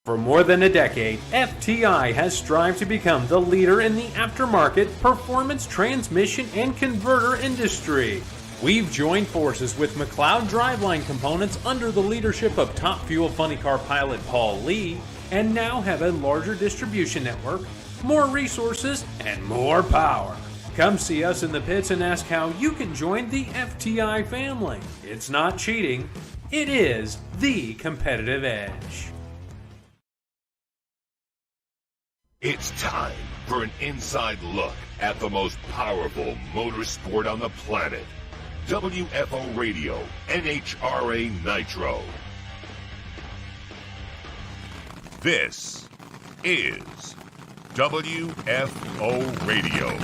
For more than a decade, FTI has strived to become the leader in the aftermarket performance transmission and converter industry. We've joined forces with McLeod Driveline Components under the leadership of Top Fuel Funny Car pilot Paul Lee, and now have a larger distribution network, more resources, and more power. Come see us in the pits and ask how you can join the FTI family. It's not cheating, it is the competitive edge. It's time for an inside look at the most powerful motorsport on the planet. WFO Radio, NHRA Nitro. This is WFO Radio.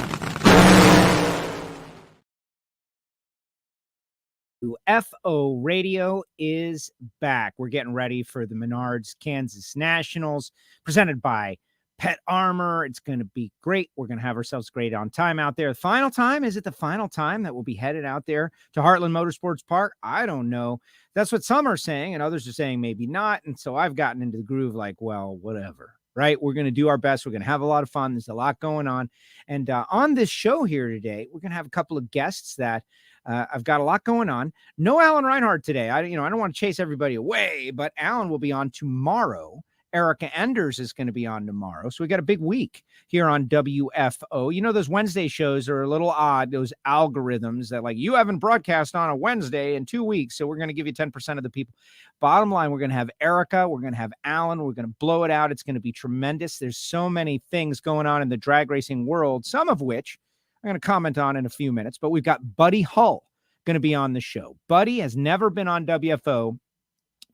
WFO Radio is back. We're getting ready for the Menard's Kansas Nationals, presented by Pet Armor. It's going to be great. We're going to have ourselves great on time out there. Final time? Is it the final time that we'll be headed out there to Heartland Motorsports Park? I don't know. That's what some are saying, and others are saying maybe not. And so I've gotten into the groove like, well, whatever, right? We're going to do our best. We're going to have a lot of fun. There's a lot going on. And on this show here today, we're going to have a couple of guests that I've got a lot going on. No Alan Reinhart today. I don't want to chase everybody away, but Alan will be on tomorrow. Erica Enders is going to be on tomorrow. So we got a big week here on WFO. You know, those Wednesday shows are a little odd, those algorithms that like, you haven't broadcast on a Wednesday in 2 weeks, so we're going to give you 10% of the people. Bottom line, we're going to have Erica, we're going to have Alan, we're going to blow it out. It's going to be tremendous. There's so many things going on in the drag racing world, some of which I'm going to comment on in a few minutes, but we've got Buddy Hull going to be on the show. Buddy has never been on WFO.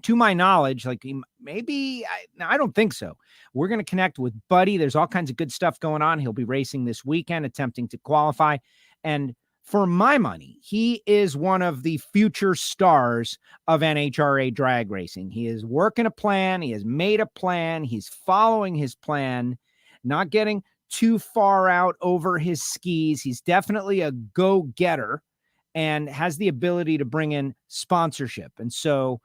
To my knowledge, like maybe, I don't think so. We're going to connect with Buddy. There's all kinds of good stuff going on. He'll be racing this weekend, attempting to qualify. And for my money, he is one of the future stars of NHRA drag racing. He is working a plan. He has made a plan. He's following his plan, not getting too far out over his skis. He's definitely a go-getter and has the ability to bring in sponsorship. And so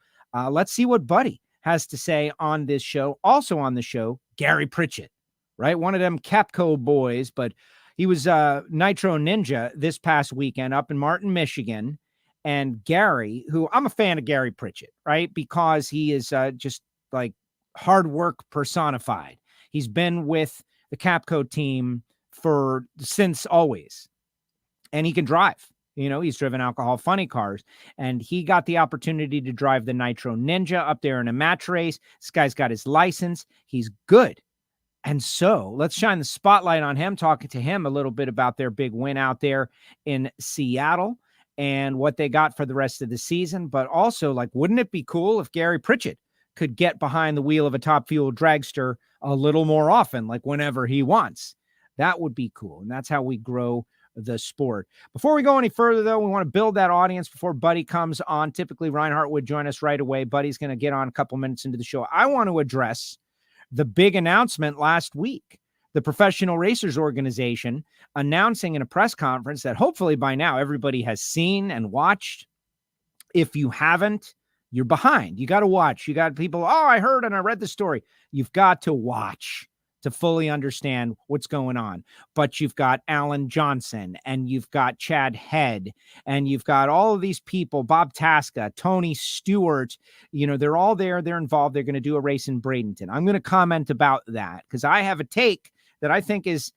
let's see what Buddy has to say on this show. Also on the show, Gary Pritchett, right? One of them CAPCO boys, but he was Nitro Ninja this past weekend up in Martin, Michigan. And Gary, who I'm a fan of Gary Pritchett, right? Because he is just like hard work personified. He's been with the CAPCO team since always. And he can drive. You know, he's driven alcohol funny cars, and he got the opportunity to drive the Nitro Ninja up there in a match race. This guy's got his license. He's good. And so let's shine the spotlight on him, talking to him a little bit about their big win out there in Seattle and what they got for the rest of the season. But also, like, wouldn't it be cool if Gary Pritchett could get behind the wheel of a Top Fuel dragster a little more often, like whenever he wants? That would be cool. And that's how we grow the sport. Before we go any further, though, we want to build that audience before Buddy comes on. Typically, Reinhart would join us right away. Buddy's going to get on a couple minutes into the show. I want to address the big announcement last week. The Professional Racers Organization announcing in a press conference that hopefully by now everybody has seen and watched. If you haven't, you're behind. You got to watch. You got people, I heard and I read the story. You've got to watch to fully understand what's going on. But you've got Alan Johnson, and you've got Chad Head, and you've got all of these people, Bob Tasca, Tony Stewart, they're all there. They're involved. They're going to do a race in Bradenton. I'm going to comment about that because I have a take that I think it's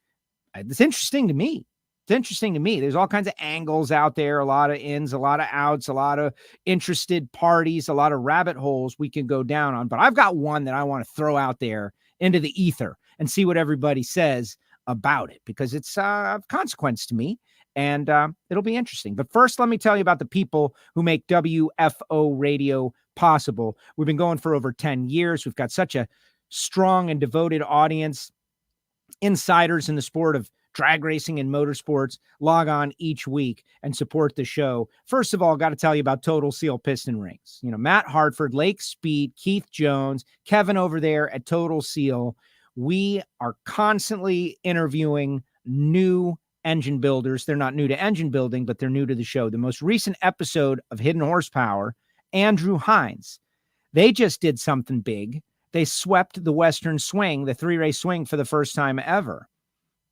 interesting to me. It's interesting to me. There's all kinds of angles out there, a lot of ins, a lot of outs, a lot of interested parties, a lot of rabbit holes we can go down on. But I've got one that I want to throw out there into the ether and see what everybody says about it, because it's of consequence to me, and it'll be interesting. But first, let me tell you about the people who make WFO Radio possible. We've been going for over 10 years. We've got such a strong and devoted audience. Insiders in the sport of drag racing and motorsports log on each week and support the show. First of all, got to tell you about Total Seal Piston Rings. Matt Hartford, Lake Speed, Keith Jones, Kevin over there at Total Seal. We are constantly interviewing new engine builders. They're not new to engine building, but they're new to the show. The most recent episode of Hidden Horsepower, Andrew Hines. They just did something big They swept the Western Swing, the 3-race swing, for the first time ever.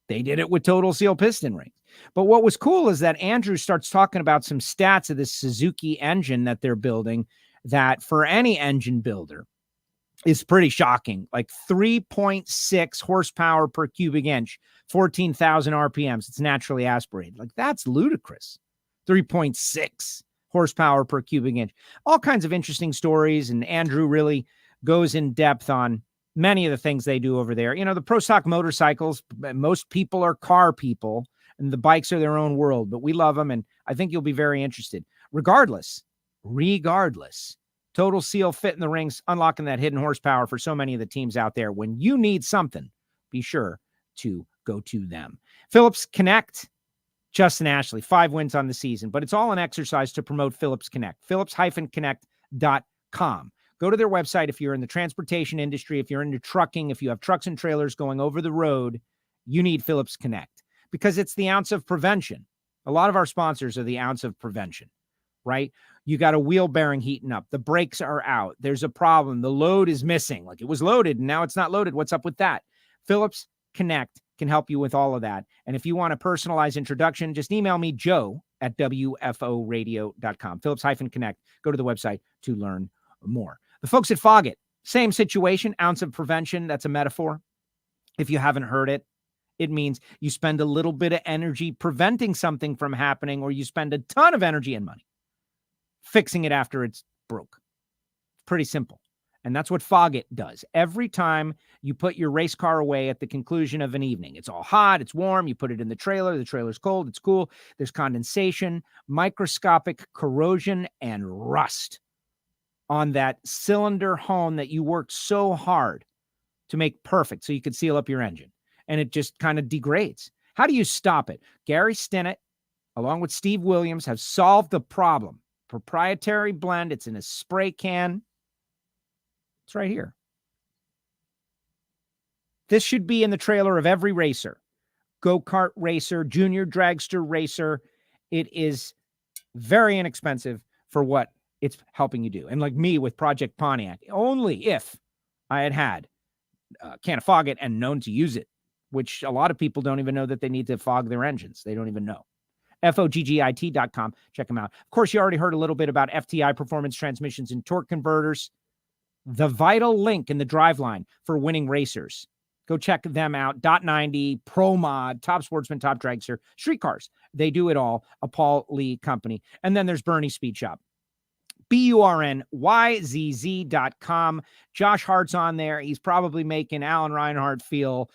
They did it with total seal piston rings. But what was cool is that Andrew starts talking about some stats of this Suzuki engine that they're building that for any engine builder is pretty shocking. Like 3.6 horsepower per cubic inch, 14,000 RPMs. It's naturally aspirated. Like, that's ludicrous. 3.6 horsepower per cubic inch. All kinds of interesting stories. And Andrew really goes in depth on many of the things they do over there. You know, the pro stock motorcycles, most people are car people, and the bikes are their own world, but we love them. And I think you'll be very interested. Regardless, Total Seal fit in the rings, unlocking that hidden horsepower for so many of the teams out there. When you need something, be sure to go to them. Phillips Connect, Justin Ashley, 5 wins on the season, but it's all an exercise to promote Phillips Connect. Phillips-Connect.com. Go to their website if you're in the transportation industry, if you're into trucking, if you have trucks and trailers going over the road, you need Phillips Connect because it's the ounce of prevention. A lot of our sponsors are the ounce of prevention, right? You got a wheel bearing heating up. The brakes are out. There's a problem. The load is missing. Like, it was loaded and now it's not loaded. What's up with that? Phillips Connect can help you with all of that. And if you want a personalized introduction, just email me, joe@wforadio.com. Phillips-Connect. Go to the website to learn more. The folks at Foggett, same situation, ounce of prevention. That's a metaphor. If you haven't heard it, it means you spend a little bit of energy preventing something from happening, or you spend a ton of energy and money fixing it after it's broke. Pretty simple. And that's what Foggett does. Every time you put your race car away at the conclusion of an evening, it's all hot, it's warm, you put it in the trailer's cold, it's cool, there's condensation, microscopic corrosion, and rust on that cylinder hone that you worked so hard to make perfect so you could seal up your engine. And it just kind of degrades. How do you stop it? Gary Stinnett, along with Steve Williams, have solved the problem. Proprietary blend. It's in a spray can. It's right here. This should be in the trailer of every racer. Go-kart racer, junior dragster racer. It is very inexpensive for what it's helping you do. And like me with Project Pontiac, only if I had a can of Foggett and known to use it, which a lot of people don't even know that they need to fog their engines. They don't even know. FOGGIT.com. Check them out. Of course, you already heard a little bit about FTI performance transmissions and torque converters, the vital link in the driveline for winning racers. Go check them out. .90, Pro Mod, Top Sportsman, Top Dragster, Street Cars. They do it all. A Paul Lee company. And then there's Bernie's Speed Shop. BURNYZZ.com. Josh Hart's on there. He's probably making Alan Reinhart feel,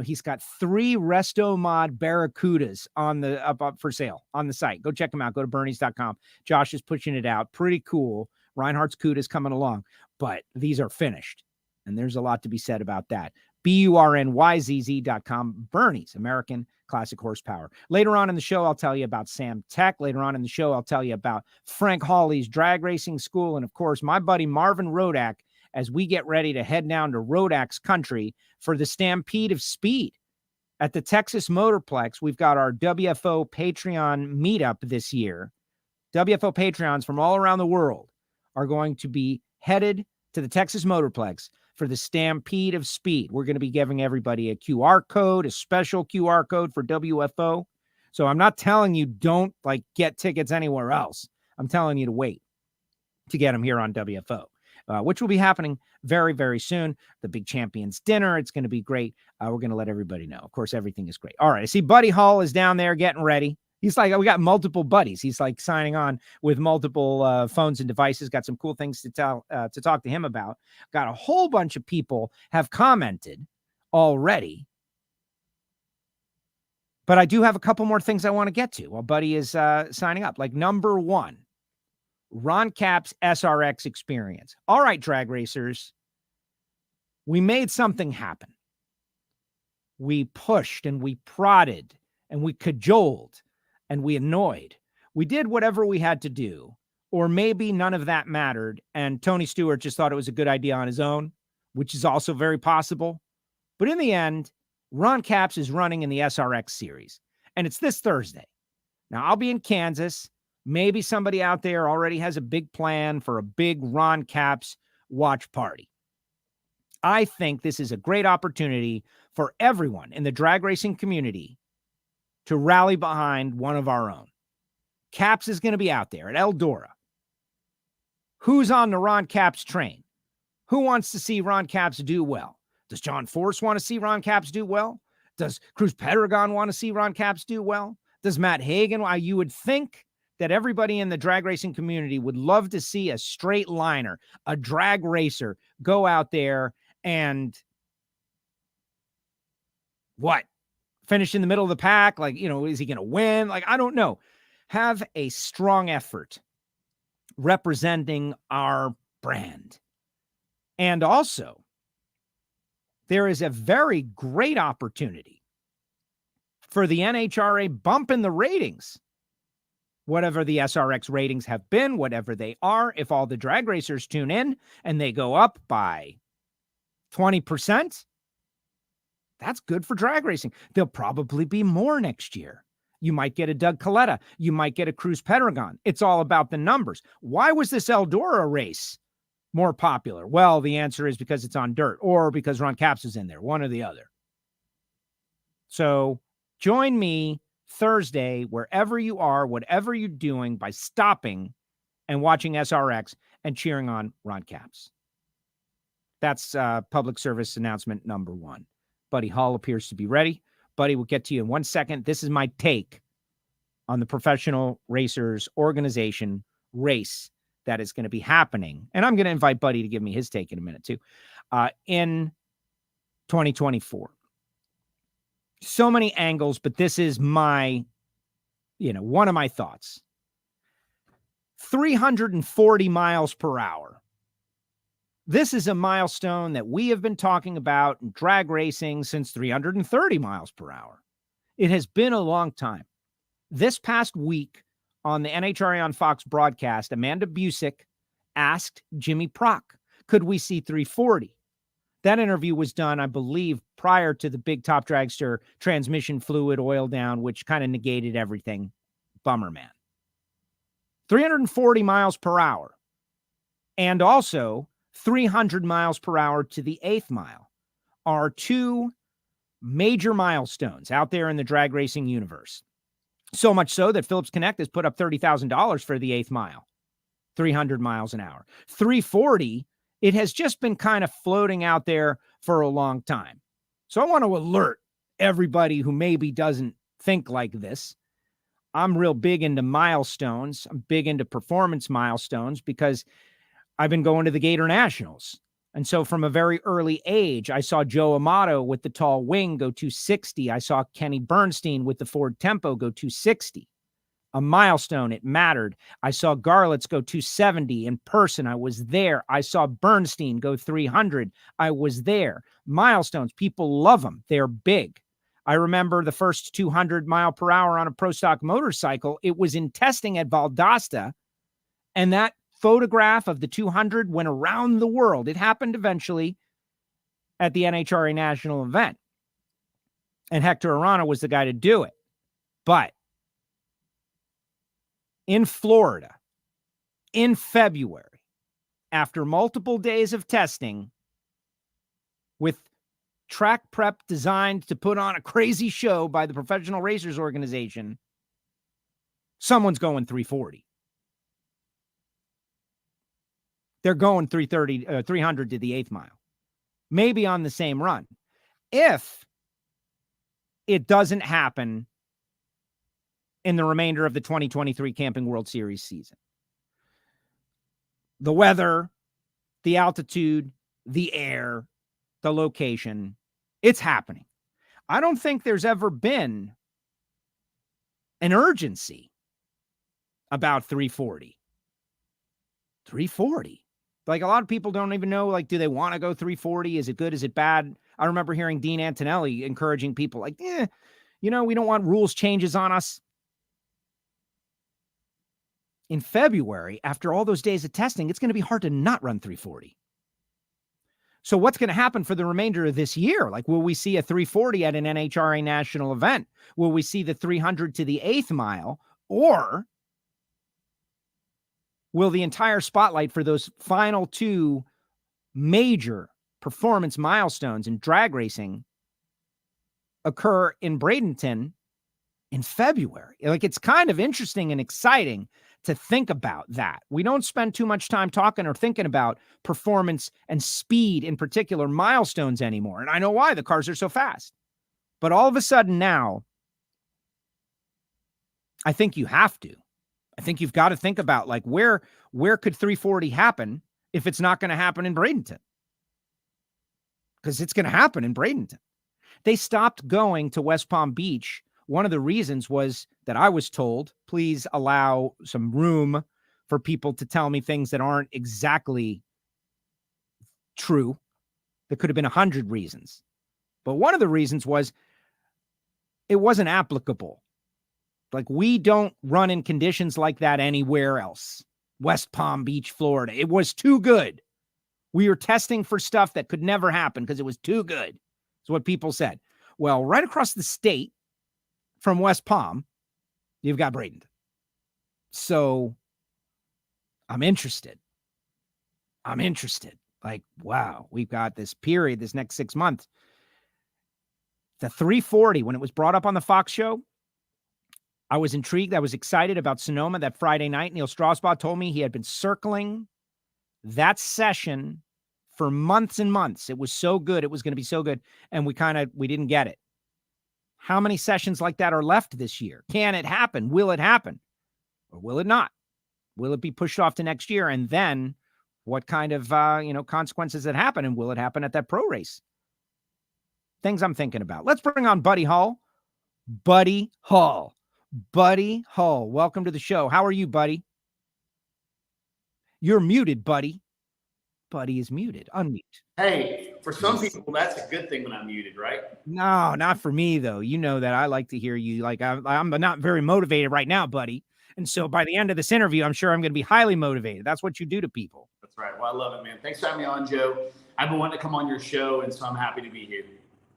he's got 3 Resto Mod Barracudas on the up for sale on the site. Go check them out. Go to Bernie's.com. Josh is pushing it out. Pretty cool. Reinhart's Cuda's coming along, but these are finished. And there's a lot to be said about that. BURNYZZ.com. Bernie's, American Classic Horsepower. Later on in the show, I'll tell you about Sam Tech. Later on in the show, I'll tell you about Frank Hawley's drag racing school. And of course, my buddy Marvin Rodak, as we get ready to head down to Rodak's country for the Stampede of Speed at the Texas Motorplex. We've got our WFO Patreon meetup this year. WFO Patreons from all around the world are going to be headed to the Texas Motorplex for the Stampede of Speed. We're going to be giving everybody a QR code, a special QR code for WFO. So I'm not telling you don't get tickets anywhere else. I'm telling you to wait to get them here on WFO, which will be happening very, very soon. The Big Champions Dinner. It's going to be great. We're going to let everybody know. Of course, everything is great. All right. I see Buddy Hull is down there getting ready. He's like, we got multiple buddies. He's like signing on with multiple phones and devices. Got some cool things to talk to him about. Got a whole bunch of people have commented already. But I do have a couple more things I want to get to while Buddy is signing up. Like number 1, Ron Capps SRX experience. All right, drag racers, we made something happen. We pushed and we prodded and we cajoled. And we annoyed. We did whatever we had to do, or maybe none of that mattered. And Tony Stewart just thought it was a good idea on his own, which is also very possible. But in the end, Ron Capps is running in the SRX series, and it's this Thursday. Now, I'll be in Kansas. Maybe somebody out there already has a big plan for a big Ron Capps watch party. I think this is a great opportunity for everyone in the drag racing community to rally behind one of our own. Caps is going to be out there at Eldora. Who's on the Ron Capps train? Who wants to see Ron Capps do well? Does John Force want to see Ron Capps do well? Does Cruz Pedregon want to see Ron Capps do well? Does Matt Hagan? You would think that everybody in the drag racing community would love to see a straight liner, a drag racer, go out there and finish in the middle of the pack? Is he going to win? I don't know. Have a strong effort representing our brand. And also, there is a very great opportunity for the NHRA bump in the ratings. Whatever the SRX ratings have been, whatever they are, if all the drag racers tune in and they go up by 20%, that's good for drag racing. There'll probably be more next year. You might get a Doug Coletta. You might get a Cruz Pedregon. It's all about the numbers. Why was this Eldora race more popular? Well, the answer is because it's on dirt or because Ron Capps is in there, one or the other. So join me Thursday, wherever you are, whatever you're doing, by stopping and watching SRX and cheering on Ron Capps. That's public service announcement number 1. Buddy Hull appears to be ready. Buddy, we'll get to you in 1 second. This is my take on the Professional Racers Organization race that is going to be happening. And I'm going to invite Buddy to give me his take in a minute too, in 2024. So many angles, but this is my, one of my thoughts. 340 miles per hour. This is a milestone that we have been talking about in drag racing since 330 miles per hour. It has been a long time. This past week on the NHRA on Fox broadcast, Amanda Busick asked Jimmy Prock, could we see 340? That interview was done, I believe, prior to the big top dragster transmission fluid oil down, which kind of negated everything. Bummer, man. 340 miles per hour. And also 300 miles per hour to the 8th mile are two major milestones out there in the drag racing universe. So much so that Phillips Connect has put up $30,000 for the 8th mile, 300 miles an hour. 340, it has just been kind of floating out there for a long time. So I want to alert everybody who maybe doesn't think like this. I'm real big into milestones. I'm big into performance milestones because I've been going to the Gator Nationals. And so from a very early age, I saw Joe Amato with the tall wing go 260. I saw Kenny Bernstein with the Ford Tempo go 260. A milestone, it mattered. I saw Garlitz go 270 in person. I was there. I saw Bernstein go 300. I was there. Milestones, people love them. They're big. I remember the first 200 mile per hour on a pro stock motorcycle. It was in testing at Valdosta, and that photograph of the 200 went around the world. It happened eventually at the NHRA national event, and Hector Arana was the guy to do it. But in Florida, in February, after multiple days of testing with track prep designed to put on a crazy show by the Professional Racers Organization, someone's going 340. They're going 300 to the 8th mile, maybe on the same run. If it doesn't happen in the remainder of the 2023 Camping World Series season. The weather, the altitude, the air, the location, it's happening. I don't think there's ever been an urgency about 340. 340. Like, a lot of people don't even know, like, do they want to go 340? Is it good? Is it bad? I remember hearing Dean Antonelli encouraging people like, we don't want rules changes on us. In February, after all those days of testing, it's going to be hard to not run 340. So what's going to happen for the remainder of this year? Like, will we see a 340 at an NHRA national event? Will we see the 300 to the 8th mile? Or will the entire spotlight for those final two major performance milestones in drag racing occur in Bradenton in February. Like, it's kind of interesting and exciting to think about that. We don't spend too much time talking or thinking about performance and speed, in particular milestones, anymore. And I know why. The cars are so fast. But all of a sudden now, I think you have to. I think you've got to think about, like, where could 340 happen if it's not going to happen in Bradenton? Because it's going to happen in Bradenton. They stopped going to West Palm Beach. One of the reasons was that I was told, please allow some room for people to tell me things that aren't exactly true. There could have been 100 reasons. But one of the reasons was it wasn't applicable. Like, we don't run in conditions like that anywhere else. West Palm Beach, Florida. It was too good. We were testing for stuff that could never happen because it was too good. That's what people said. Well, right across the state from West Palm, you've got Bradenton. So I'm interested. Like, wow, we've got this period, this next 6 months. The 340, when it was brought up on the Fox show, I was intrigued. I was excited about Sonoma that Friday night. Neil Strasbaugh told me he had been circling that session for months and months. It was so good. It was going to be so good. And we didn't get it. How many sessions like that are left this year? Can it happen? Will it happen? Or will it not? Will it be pushed off to next year? And then what kind of, consequences that happen? And will it happen at that pro race? Things I'm thinking about. Let's bring on Buddy Hull. Buddy Hull, welcome to the show. How are you, buddy? You're muted, buddy. Buddy is muted. Unmute. Hey, for some people, that's a good thing when I'm muted, right? No, not for me, though. You know that I like to hear you. Like, I'm not very motivated right now, buddy. And so by the end of this interview, I'm sure I'm going to be highly motivated. That's what you do to people. That's right. Well, I love it, man. Thanks for having me on, Joe. I've been wanting to come on your show, and so I'm happy to be here.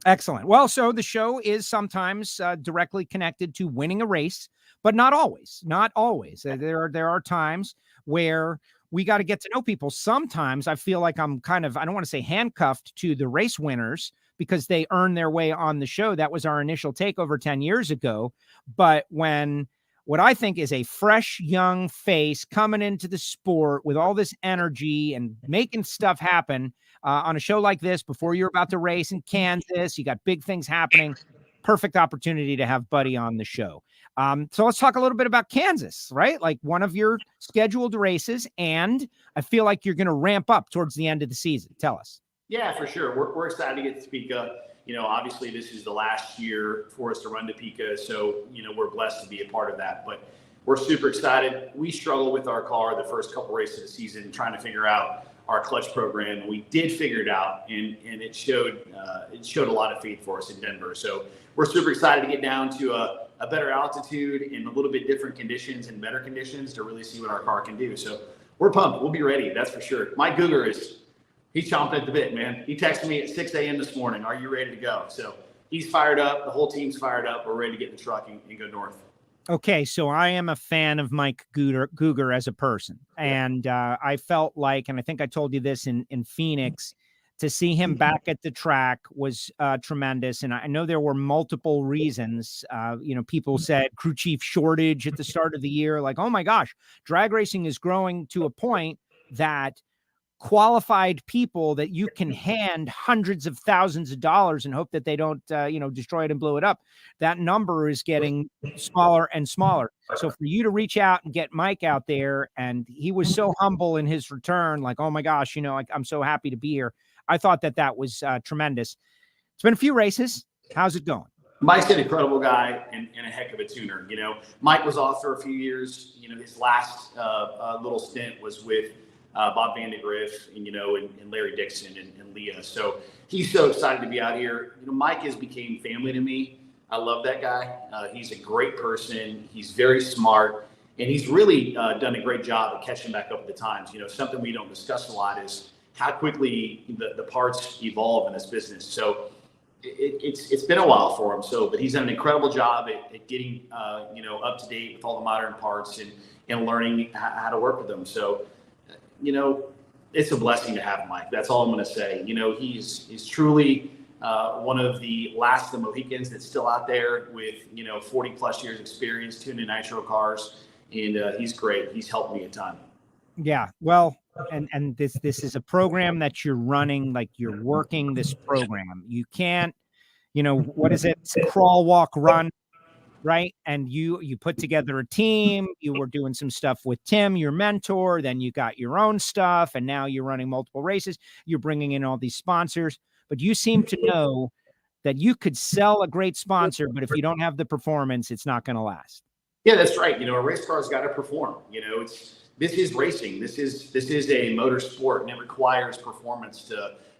Excellent. Well, so the show is sometimes directly connected to winning a race, but not always. Not always. There are times where we got to get to know people. Sometimes I feel like I'm kind of, I don't want to say handcuffed to the race winners because they earn their way on the show. That was our initial takeover 10 years ago. But when what I think is a fresh, young face coming into the sport with all this energy and making stuff happen on a show like this before you're about to race in Kansas, you got big things happening. Perfect opportunity to have Buddy on the show. So let's talk a little bit about Kansas, right? Like one of your scheduled races, and I feel like you're going to ramp up towards the end of the season. Tell us. Yeah, for sure. We're excited to get to Topeka. Obviously this is the last year for us to run Topeka, so, we're blessed to be a part of that. But we're super excited. We struggled with our car the first couple races of the season, trying to figure out our clutch program. We did figure it out, and it showed a lot of faith for us in Denver. So we're super excited to get down to a better altitude in a little bit different conditions and better conditions to really see what our car can do. So we're pumped. We'll be ready. That's for sure. Mike Guger he's chomping at the bit, man. He texted me at 6 a.m. this morning. Are you ready to go? So he's fired up. The whole team's fired up. We're ready to get in the truck and go north. Okay, so I am a fan of Mike Guger as a person. And I felt like, and I think I told you this in Phoenix, to see him back at the track was tremendous. And I know there were multiple reasons. People said crew chief shortage at the start of the year. Like, oh my gosh, drag racing is growing to a point that qualified people that you can hand hundreds of thousands of dollars and hope that they don't, destroy it and blow it up. That number is getting smaller and smaller. So for you to reach out and get Mike out there, and he was so humble in his return, like, oh my gosh, I'm so happy to be here. I thought that was tremendous. It's been a few races. How's it going? Mike's an incredible guy and a heck of a tuner. Mike was off for a few years. His last little stint was with Bob Van de Griff, and Larry Dixon and Leah. So he's so excited to be out here. Mike has became family to me. I love that guy. He's a great person. He's very smart, and he's really done a great job of catching back up at the times. Something we don't discuss a lot is how quickly the parts evolve in this business. So it's been a while for him. But he's done an incredible job at getting up to date with all the modern parts and learning how to work with them. So it's a blessing to have Mike. That's all I'm going to say. You know, he's truly one of the last of the Mohicans that's still out there with, 40 plus years experience tuning Nitro cars. And he's great. He's helped me a ton. Yeah. Well, and this is a program that you're running, like you're working this program. You can't, what is it? It's crawl, walk, run. Right. And you put together a team, you were doing some stuff with Tim, your mentor, then you got your own stuff, and now you're running multiple races. You're bringing in all these sponsors, but you seem to know that you could sell a great sponsor, but if you don't have the performance, it's not going to last. Yeah, that's right. A race car's got to perform. This is racing. This is a motorsport, and it requires performance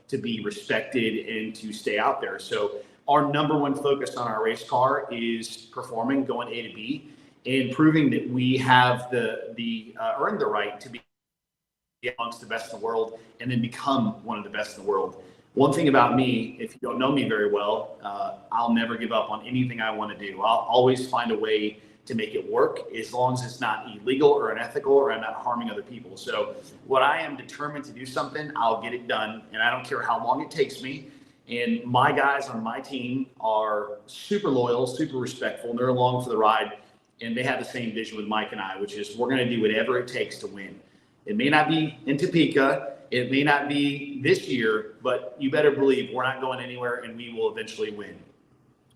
to be respected and to stay out there. So our number one focus on our race car is performing, going A to B, and proving that we have the earned the right to be amongst the best in the world and then become one of the best in the world. One thing about me, if you don't know me very well, I'll never give up on anything I want to do. I'll always find a way to make it work, as long as it's not illegal or unethical or I'm not harming other people. So what I am determined to do something, I'll get it done, and I don't care how long it takes me. And my guys on my team are super loyal, super respectful, and they're along for the ride. And they have the same vision with Mike and I, which is we're going to do whatever it takes to win. It may not be in Topeka, it may not be this year, but you better believe we're not going anywhere, and we will eventually win.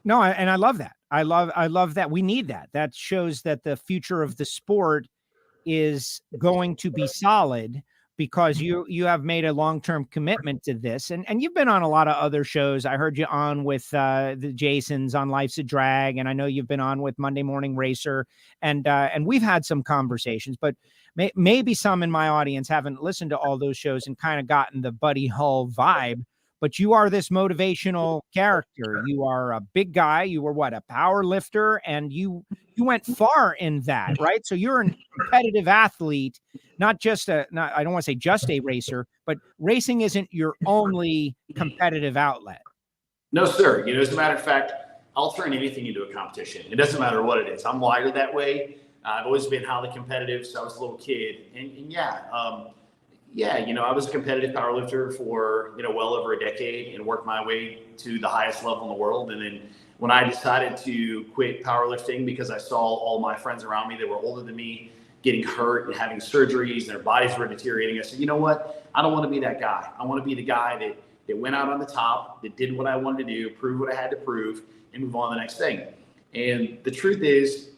No, and I love that. I love that. We need that. That shows that the future of the sport is going to be solid, because you have made a long-term commitment to this. And you've been on a lot of other shows. I heard you on with the Jasons on Life's a Drag, and I know you've been on with Monday Morning Racer, and we've had some conversations, but maybe some in my audience haven't listened to all those shows and kind of gotten the Buddy Hull vibe. But you are this motivational character. You are a big guy. You were a power lifter, and you went far in that, right? So you're a competitive athlete, I don't want to say just a racer, but racing isn't your only competitive outlet. No, sir. As a matter of fact, I'll turn anything into a competition. It doesn't matter what it is. I'm wired that way. I've always been highly competitive since I was a little kid. And I was a competitive powerlifter for, well over a decade, and worked my way to the highest level in the world. And then when I decided to quit powerlifting because I saw all my friends around me that were older than me getting hurt and having surgeries and their bodies were deteriorating, I said, you know what? I don't want to be that guy. I want to be the guy that went out on the top, that did what I wanted to do, prove what I had to prove, and move on to the next thing. And the truth is,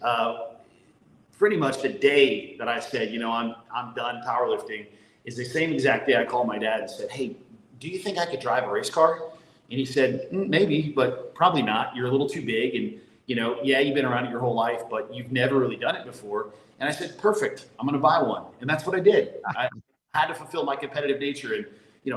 pretty much the day that I said, I'm done powerlifting, is the same exact day I called my dad and said, hey, do you think I could drive a race car? And he said, maybe, but probably not. You're a little too big. And, you've been around it your whole life, but you've never really done it before. And I said, perfect. I'm going to buy one. And that's what I did. I had to fulfill my competitive nature, and,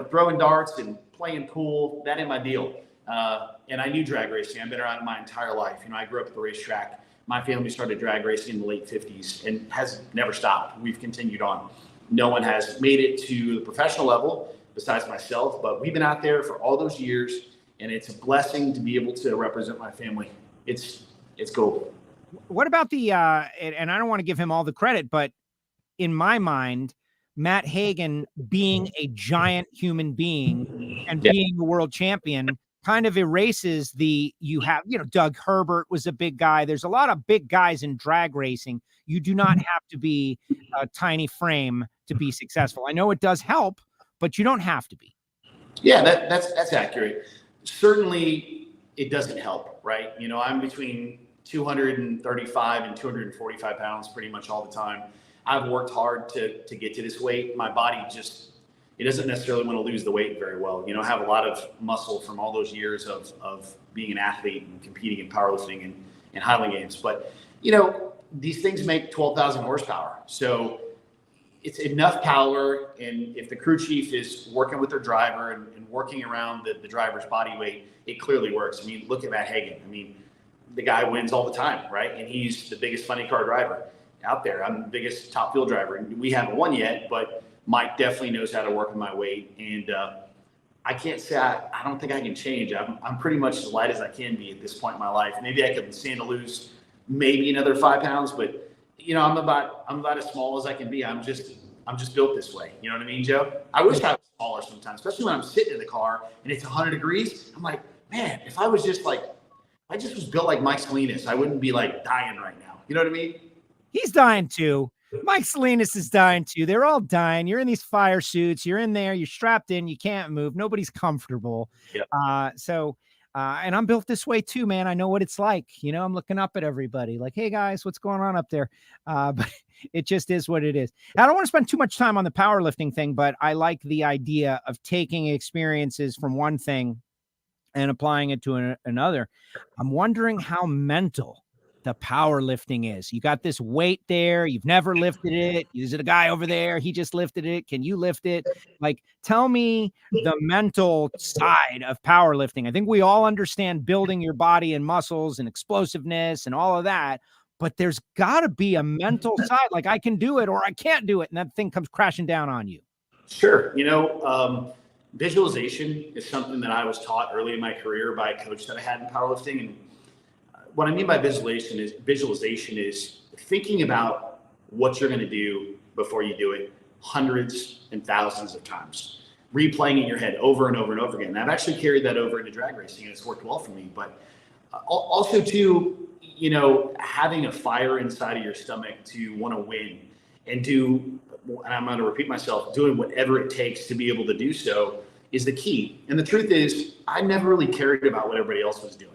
throwing darts and playing pool, that ain't my deal. And I knew drag racing. I've been around it my entire life. I grew up at the racetrack. My family started drag racing in the late 50s and has never stopped. We've continued on. No one has made it to the professional level besides myself, but we've been out there for all those years, and it's a blessing to be able to represent my family. It's cool. What about and I don't want to give him all the credit, but in my mind, Matt Hagan being a giant human being and being a world champion kind of erases Doug Herbert was a big guy. There's a lot of big guys in drag racing. You do not have to be a tiny frame to be successful. I know it does help, but you don't have to be. Yeah, that's accurate. Certainly it doesn't help, right? I'm between 235 and 245 pounds pretty much all the time. I've worked hard to get to this weight. My body it doesn't necessarily want to lose the weight very well. I have a lot of muscle from all those years of being an athlete and competing in powerlifting and Highland Games. But, these things make 12,000 horsepower. So it's enough power. And if the crew chief is working with their driver and working around the driver's body weight, it clearly works. Look at Matt Hagan. The guy wins all the time, right? And he's the biggest funny car driver out there. I'm the biggest top field driver. And we haven't won yet, but Mike definitely knows how to work with my weight. And I can't say, I don't think I can change. I'm pretty much as light as I can be at this point in my life. Maybe I could stand to lose maybe another 5 pounds, but I'm about as small as I can be. I'm just I'm just built this way. You know what I mean, Joe? I wish I was taller sometimes, especially when I'm sitting in the car and it's 100 degrees. I'm like, man, if I was just like, I just was built like Mike Salinas, I wouldn't be like dying right now. You know what I mean? He's dying too. Mike Salinas is dying too. They're all dying. You're in these fire suits. You're in there. You're strapped in. You can't move. Nobody's comfortable. Yep. And I'm built this way too, man. I know what it's like. You know, I'm looking up at everybody like, hey guys, what's going on up there? But it just is what it is. I don't want to spend too much time on the powerlifting thing, but I like the idea of taking experiences from one thing and applying it to another. I'm wondering how mental the powerlifting is. You got this weight there. You've never lifted it. Is it a guy over there? He just lifted it. Can you lift it? Like, tell me the mental side of powerlifting. I think we all understand building your body and muscles and explosiveness and all of that, but there's got to be a mental side. Like, I can do it or I can't do it. And that thing comes crashing down on you. Sure. You know, visualization is something that I was taught early in my career by a coach that I had in powerlifting. And what I mean by visualization is thinking about what you're going to do before you do it hundreds and thousands of times, replaying in your head over and over and over again. And I've actually carried that over into drag racing, and it's worked well for me. But also too, you know, having a fire inside of your stomach to want to win and do, and I'm going to repeat myself, doing whatever it takes to be able to do so is the key. And the truth is, I never really cared about what everybody else was doing.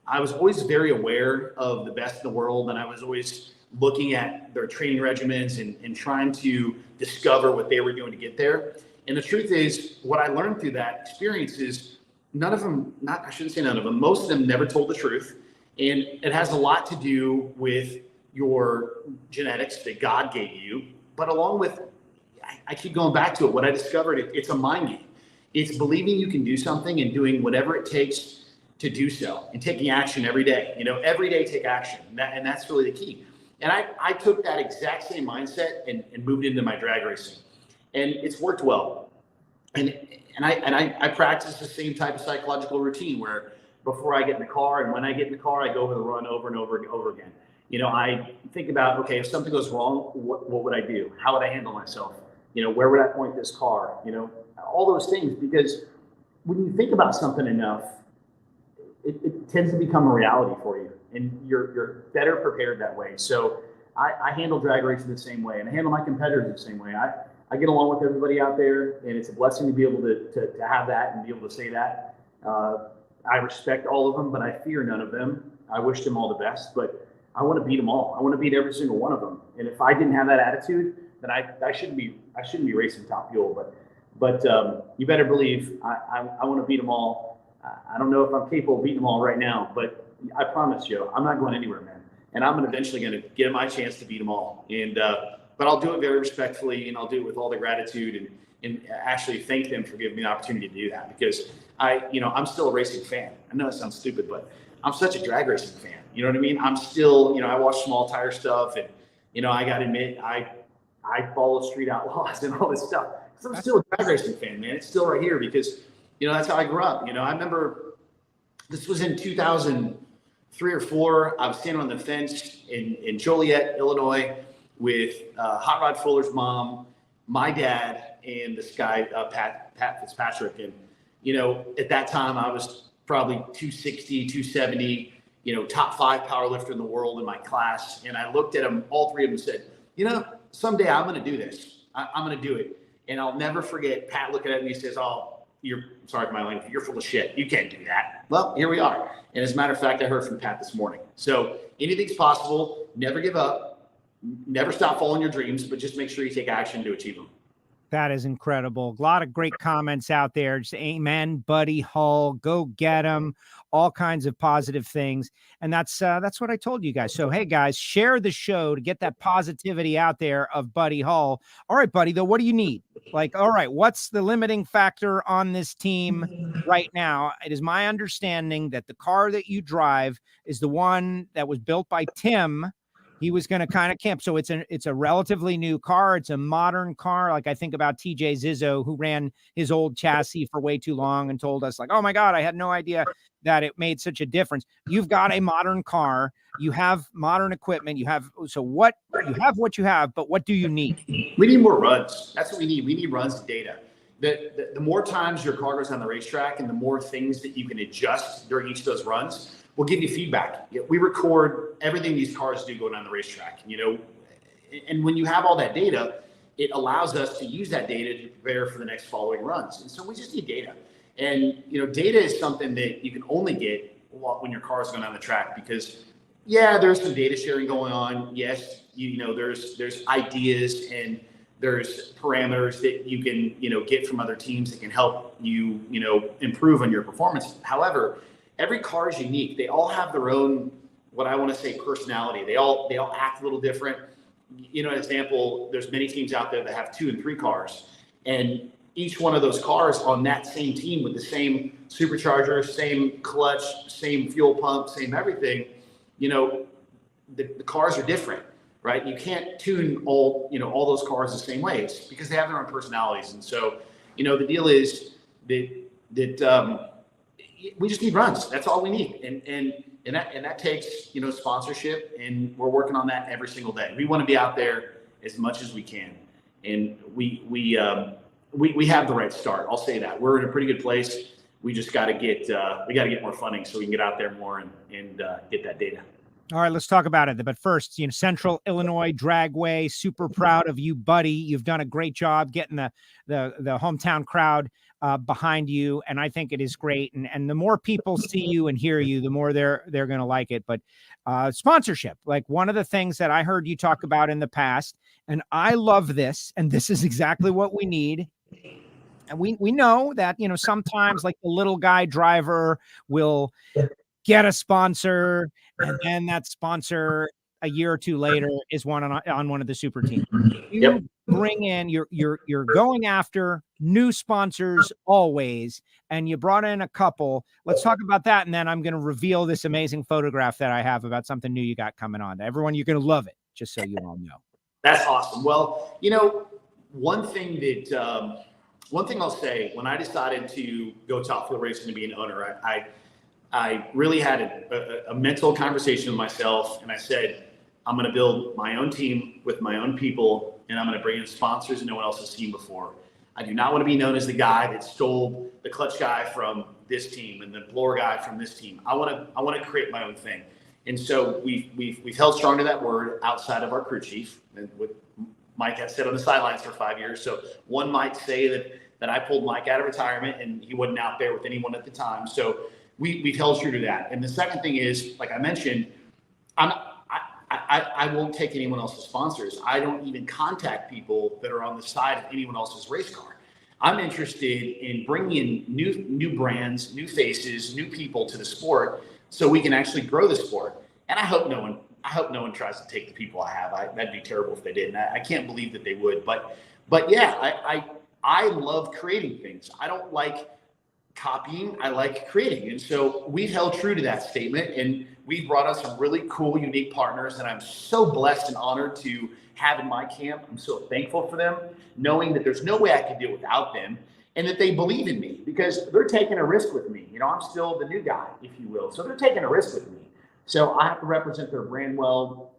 I was always very aware of the best in the world, and I was always looking at their training regimens and trying to discover what they were doing to get there. And the truth is, what I learned through that experience is none of them, I shouldn't say none of them, most of them never told the truth. And it has a lot to do with your genetics that God gave you, but along with, I keep going back to it, what I discovered, it's a mind game. It's believing you can do something and doing whatever it takes to do so and taking action every day. You know, every day take action. And that's really the key. And I took that exact same mindset and moved into my drag racing. And it's worked well. And I practice the same type of psychological routine where before I get in the car and when I get in the car, I go over the run over and over and over again. You know, I think about, okay, if something goes wrong, what would I do? How would I handle myself? You know, where would I point this car? You know, all those things, because when you think about something enough, it tends to become a reality for you, and you're better prepared that way. So I handle drag racing the same way, and I handle my competitors the same way. I get along with everybody out there, and it's a blessing to be able to have that and be able to say that. I respect all of them, but I fear none of them. I wish them all the best, but I want to beat them all. I want to beat every single one of them. And if I didn't have that attitude, then I shouldn't be racing Top Fuel. But you better believe I want to beat them all. I don't know if I'm capable of beating them all right now, but I promise you, I'm not going anywhere, man. And I'm eventually going to get my chance to beat them all. And but I'll do it very respectfully, and I'll do it with all the gratitude and actually thank them for giving me the opportunity to do that, because I'm still a racing fan. I know it sounds stupid, but I'm such a drag racing fan. You know what I mean? I'm still, I watch small tire stuff, and I got to admit, I follow Street Outlaws and all this stuff. So I'm still a drag racing fan, man. It's still right here because, that's how I grew up. I remember this was in 2003 or 4. I was standing on the fence in Joliet, Illinois, with Hot Rod Fuller's mom, my dad, and this guy, Pat Fitzpatrick. And, at that time I was probably 260, 270, top 5 power lifter in the world in my class. And I looked at them, all 3 of them, and said, someday I'm going to do this. I'm going to do it. And I'll never forget Pat looking at me and he says, you're sorry for my language, you're full of shit. You can't do that. Well, here we are. And as a matter of fact, I heard from Pat this morning. So anything's possible. Never give up. Never stop following your dreams, but just make sure you take action to achieve them. That is incredible. A lot of great comments out there. Just amen, Buddy Hull. Go get him. All kinds of positive things. And that's what I told you guys. So, hey, guys, share the show to get that positivity out there of Buddy Hull. All right, Buddy, though, what do you need? All right, what's the limiting factor on this team right now? It is my understanding that the car that you drive is the one that was built by Tim. he was going to kind of camp. So it's a relatively new car. It's a modern car. Like I think about TJ Zizzo, who ran his old chassis for way too long and told us like, oh my God, I had no idea that it made such a difference. You've got a modern car. You have modern equipment. You have what you have, but what do you need? We need more runs. That's what we need. We need runs and data. The more times your car goes on the racetrack and the more things that you can adjust during each of those runs, we'll give you feedback. We record everything these cars do going on the racetrack, and when you have all that data, it allows us to use that data to prepare for the next following runs. And so we just need data. And, data is something that you can only get when your car is going on the track because, there's some data sharing going on. Yes, there's ideas and there's parameters that you can, get from other teams that can help you, improve on your performance. However, every car is unique. They all have their own, what I want to say, personality. They all act a little different. An example, there's many teams out there that have 2 and 3 cars, and each one of those cars on that same team with the same supercharger, same clutch, same fuel pump, same everything, the cars are different, right? You can't tune all those cars the same ways because they have their own personalities. And so, the deal is that we just need runs. That's all we need. And that takes, sponsorship, and we're working on that every single day. We want to be out there as much as we can. And we have the right start. I'll say that. We're in a pretty good place. We just got to get more funding so we can get out there more and get that data. All right, let's talk about it. But first, Central Illinois Dragway, super proud of you, buddy. You've done a great job getting the hometown crowd behind you, and I think it is great. And the more people see you and hear you, the more they're going to like it. But sponsorship, like one of the things that I heard you talk about in the past, and I love this, and this is exactly what we need. And we know that, sometimes like the little guy driver will get a sponsor, and then that sponsor a year or two later is on one of the super teams. You bring in, you're going after new sponsors always, and you brought in a couple. Let's talk about that, and then I'm going to reveal this amazing photograph that I have about something new you got coming on. Everyone, you're going to love it, just so you all know. That's awesome. Well, one thing I'll say, when I decided to go top fuel racing to be an owner, I really had a mental conversation with myself, and I said, I'm going to build my own team with my own people, and I'm going to bring in sponsors that no one else has seen before. I do not want to be known as the guy that stole the clutch guy from this team and the blower guy from this team. I want to create my own thing. And so we've held strong to that word outside of our crew chief, and with Mike had sat on the sidelines for 5 years. So one might say that I pulled Mike out of retirement and he wasn't out there with anyone at the time. So we've held true to that. And the second thing is, like I mentioned, I won't take anyone else's sponsors. I don't even contact people that are on the side of anyone else's race car. I'm interested in bringing in new brands, new faces, new people to the sport so we can actually grow the sport. And I hope no one tries to take the people I have. That'd be terrible if they did. And I can't believe that they would. But yeah, I love creating things. I don't like copying, I like creating. And so we've held true to that statement, and we've brought us some really cool, unique partners that I'm so blessed and honored to have in my camp. I'm so thankful for them, knowing that there's no way I could do it without them, and that they believe in me because they're taking a risk with me. I'm still the new guy, if you will. So they're taking a risk with me. So I have to represent their brand well.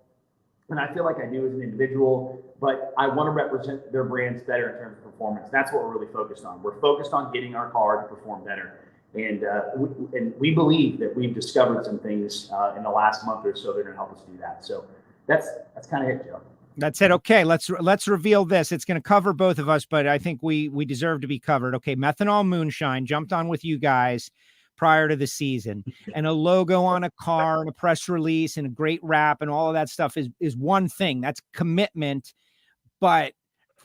And I feel like I do as an individual, but I want to represent their brands better in terms of performance. That's what we're really focused on. We're focused on getting our car to perform better. And we believe that we've discovered some things in the last month or so that are going to help us do that. So that's kind of it, Joe. That's it. Okay, let's reveal this. It's going to cover both of us, but I think we deserve to be covered. Okay, Methanol Moonshine jumped on with you guys prior to the season, and a logo on a car and a press release and a great wrap and all of that stuff is one thing. That's commitment, but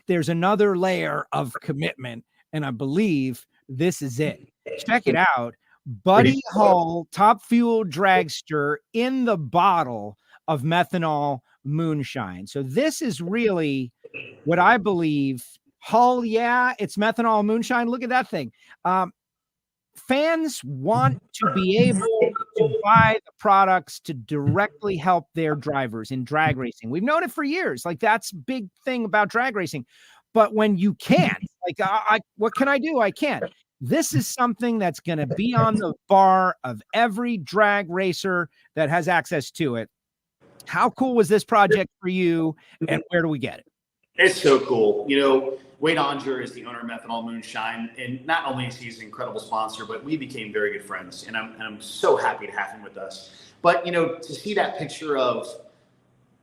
there's another layer of commitment, and I believe this is it. Check it out. Buddy Hull Top Fuel Dragster in the bottle of Methanol Moonshine. So this is really what I believe. Hull, yeah, it's Methanol Moonshine. Look at that thing. Fans want to be able to buy the products to directly help their drivers in drag racing. We've known it for years. Like, that's a big thing about drag racing. But when you can't, like, what can I do? I can't. This is something that's going to be on the bar of every drag racer that has access to it. How cool was this project for you, and where do we get it? It's so cool. Wade Onger is the owner of Methanol Moonshine, and not only is he an incredible sponsor, but we became very good friends, and I'm so happy to have him with us. But, to see that picture of,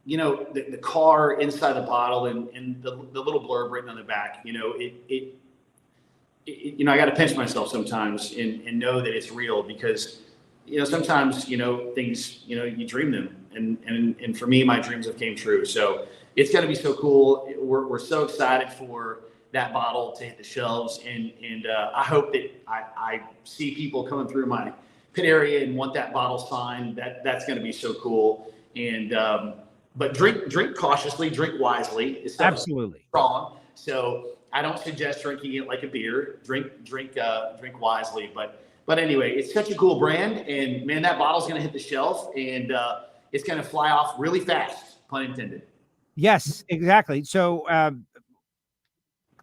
the car inside the bottle and the little blurb written on the back, I got to pinch myself sometimes and know that it's real, because, sometimes, things, you dream them. And for me, my dreams have came true. So it's going to be so cool. We're so excited for that bottle to hit the shelves. And I hope that I see people coming through my pit area and want that bottle signed. That's going to be so cool. And, but drink cautiously, drink wisely. It's absolutely strong. So I don't suggest drinking it like a beer. Drink wisely. But anyway, it's such a cool brand, and man, that bottle's going to hit the shelf, and it's going to fly off really fast, pun intended. Yes, exactly. So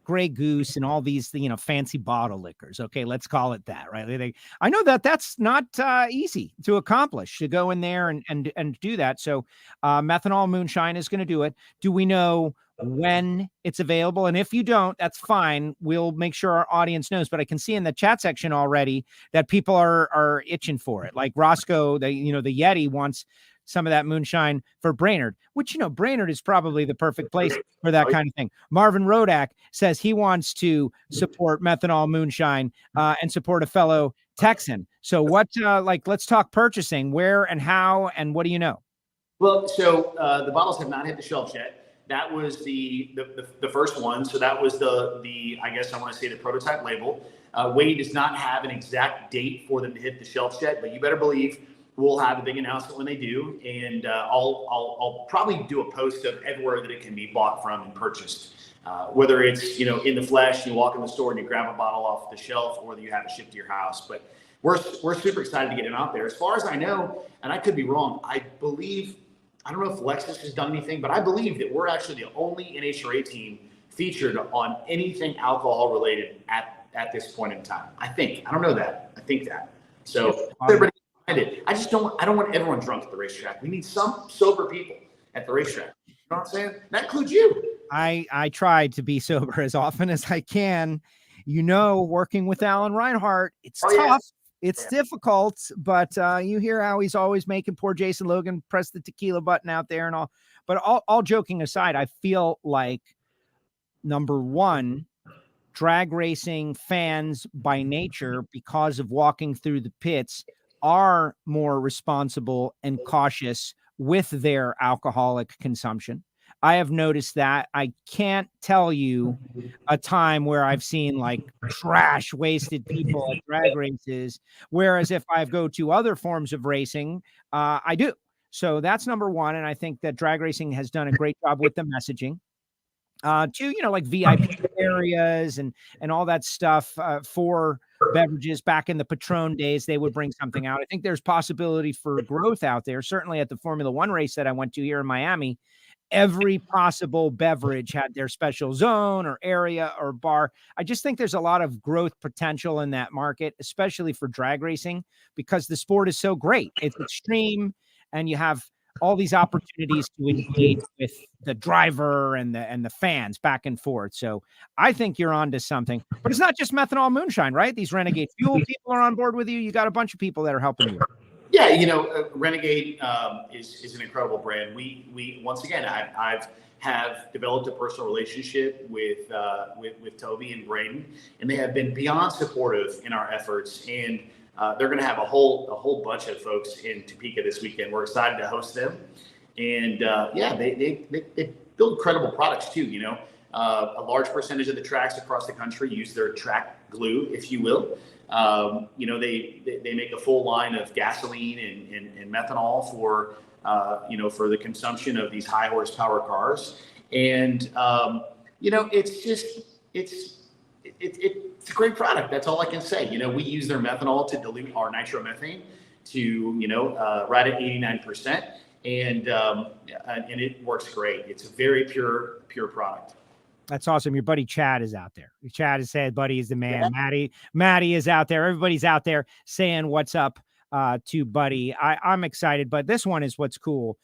Grey Goose and all these, fancy bottle liquors. Okay, let's call it that, right? I know that's not easy to accomplish, to go in there and do that. So Methanol Moonshine is going to do it. Do we know when it's available? And if you don't, that's fine. We'll make sure our audience knows. But I can see in the chat section already that people are itching for it. Like Roscoe, the Yeti wants some of that moonshine for Brainerd, which, Brainerd is probably the perfect place for that kind of thing. Marvin Rodak says he wants to support Methanol Moonshine and support a fellow Texan. So let's talk purchasing. Where and how and what do you know? Well, so the bottles have not hit the shelves yet. That was the first one. So that was the I guess I want to say the prototype label. Wade does not have an exact date for them to hit the shelves yet, but you better believe we'll have a big announcement when they do. And I'll probably do a post of everywhere that it can be bought from and purchased. Whether it's, in the flesh, you walk in the store and you grab a bottle off the shelf, or whether you have it shipped to your house. But we're super excited to get it out there. As far as I know, and I could be wrong, I don't know if Lexus has done anything, but I believe that we're actually the only NHRA team featured on anything alcohol related at this point in time. I don't know that. I think that. So everybody behind it. I don't want everyone drunk at the racetrack. We need some sober people at the racetrack. You know what I'm saying? That includes you. I try to be sober as often as I can. Working with Alan Reinhart, it's tough. Yeah. It's difficult, but you hear how he's always making poor Jason Logan press the tequila button out there and all. But all joking aside, I feel like, number one, drag racing fans by nature, because of walking through the pits, are more responsible and cautious with their alcoholic consumption. I have noticed that. I can't tell you a time where I've seen like trash wasted people at drag races, whereas if I go to other forms of racing, I do. So that's number one. And I think that drag racing has done a great job with the messaging. To, like VIP areas and all that stuff for beverages. Back in the Patron days, they would bring something out. I think there's possibility for growth out there. Certainly at the Formula One race that I went to here in Miami, every possible beverage had their special zone or area or bar. I just think there's a lot of growth potential in that market, especially for drag racing, because the sport is so great. It's extreme, and you have all these opportunities to engage with the driver and the fans back and forth. So I think you're onto something. But it's not just Methanol Moonshine, right? These Renegade Fuel people are on board with you. You got a bunch of people that are helping you. Yeah, Renegade is an incredible brand. We once again, have developed a personal relationship with Toby and Braden, and they have been beyond supportive in our efforts. And they're going to have a whole bunch of folks in Topeka this weekend. We're excited to host them, and they build credible products too. A large percentage of the tracks across the country use their track glue, if you will. They make a full line of gasoline and methanol for the consumption of these high horsepower cars. And, it's a great product. That's all I can say. We use their methanol to dilute our nitromethane. to, right at 89%. And it works great. It's a very pure product. That's awesome. Your buddy Chad is out there. Chad has said, buddy is the man. Yeah. Maddie is out there. Everybody's out there saying what's up to Buddy. I'm excited, but this one is what's cool.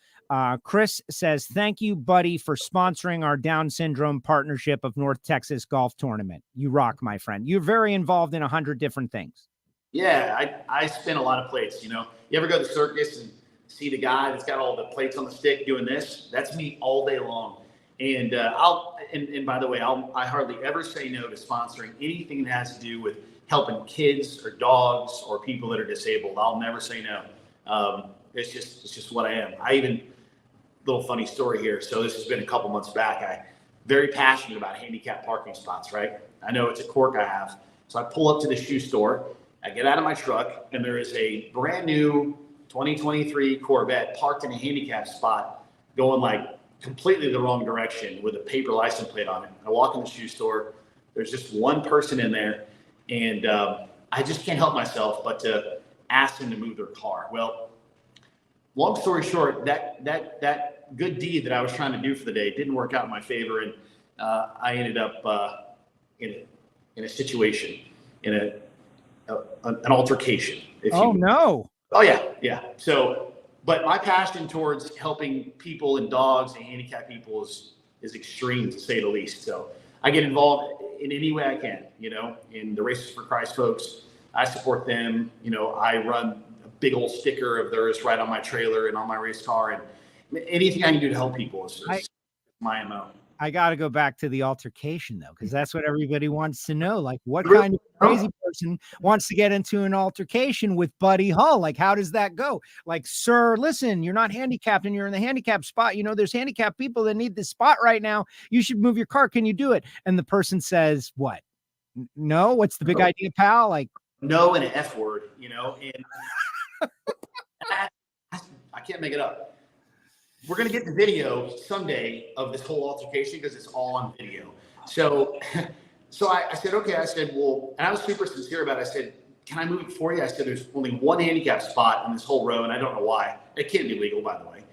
Chris says, thank you, Buddy, for sponsoring our Down syndrome partnership of North Texas Golf Tournament. You rock, my friend. You're very involved in 100 different things. Yeah, I spin a lot of plates. You ever go to the circus and see the guy that's got all the plates on the stick doing this? That's me all day long. And and by the way, I hardly ever say no to sponsoring anything that has to do with helping kids or dogs or people that are disabled. I'll never say no. It's just what I am. Little funny story here. So this has been a couple months back. I'm very passionate about handicap parking spots, right? I know it's a quirk I have. So I pull up to the shoe store, I get out of my truck, and there is a brand new 2023 Corvette parked in a handicap spot going like completely the wrong direction with a paper license plate on it. I walk in the shoe store. There's just one person in there, and I just can't help myself but to ask them to move their car. Well, long story short, that good deed that I was trying to do for the day didn't work out in my favor, and I ended up in a situation, in an altercation. No! Oh yeah. So, but my passion towards helping people and dogs and handicapped people is extreme, to say the least. So I get involved in any way I can. In the Races for Christ folks, I support them. I run a big old sticker of theirs right on my trailer and on my race car, and anything I can do to help people is my MO. I got to go back to the altercation, though, because that's what everybody wants to know. Like, what kind of crazy person wants to get into an altercation with Buddy Hull? Like, how does that go? Like, sir, listen, you're not handicapped and you're in the handicapped spot. There's handicapped people that need this spot right now. You should move your car. Can you do it? And the person says, what? No? What's the big idea, pal? Like, no, and an F word, and I can't make it up. We're going to get the video someday of this whole altercation because it's all on video. So I said, okay. I said, well, and I was super sincere about it. I said, can I move it for you? I said, there's only one handicap spot in this whole row, and I don't know why. It can't be legal, by the way.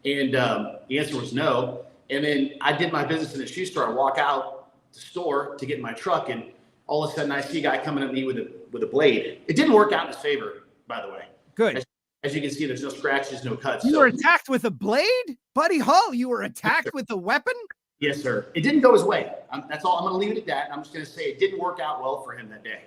And the answer was no. And then I did my business in a shoe store. I walk out the store to get in my truck, and all of a sudden I see a guy coming at me with a blade. It didn't work out in his favor, by the way. Good. As you can see, there's no scratches, no cuts. You were attacked with a blade? Buddy Hull, you were attacked with a weapon? Yes, sir. It didn't go his way. That's all. I'm going to leave it at that. And I'm just going to say it didn't work out well for him that day.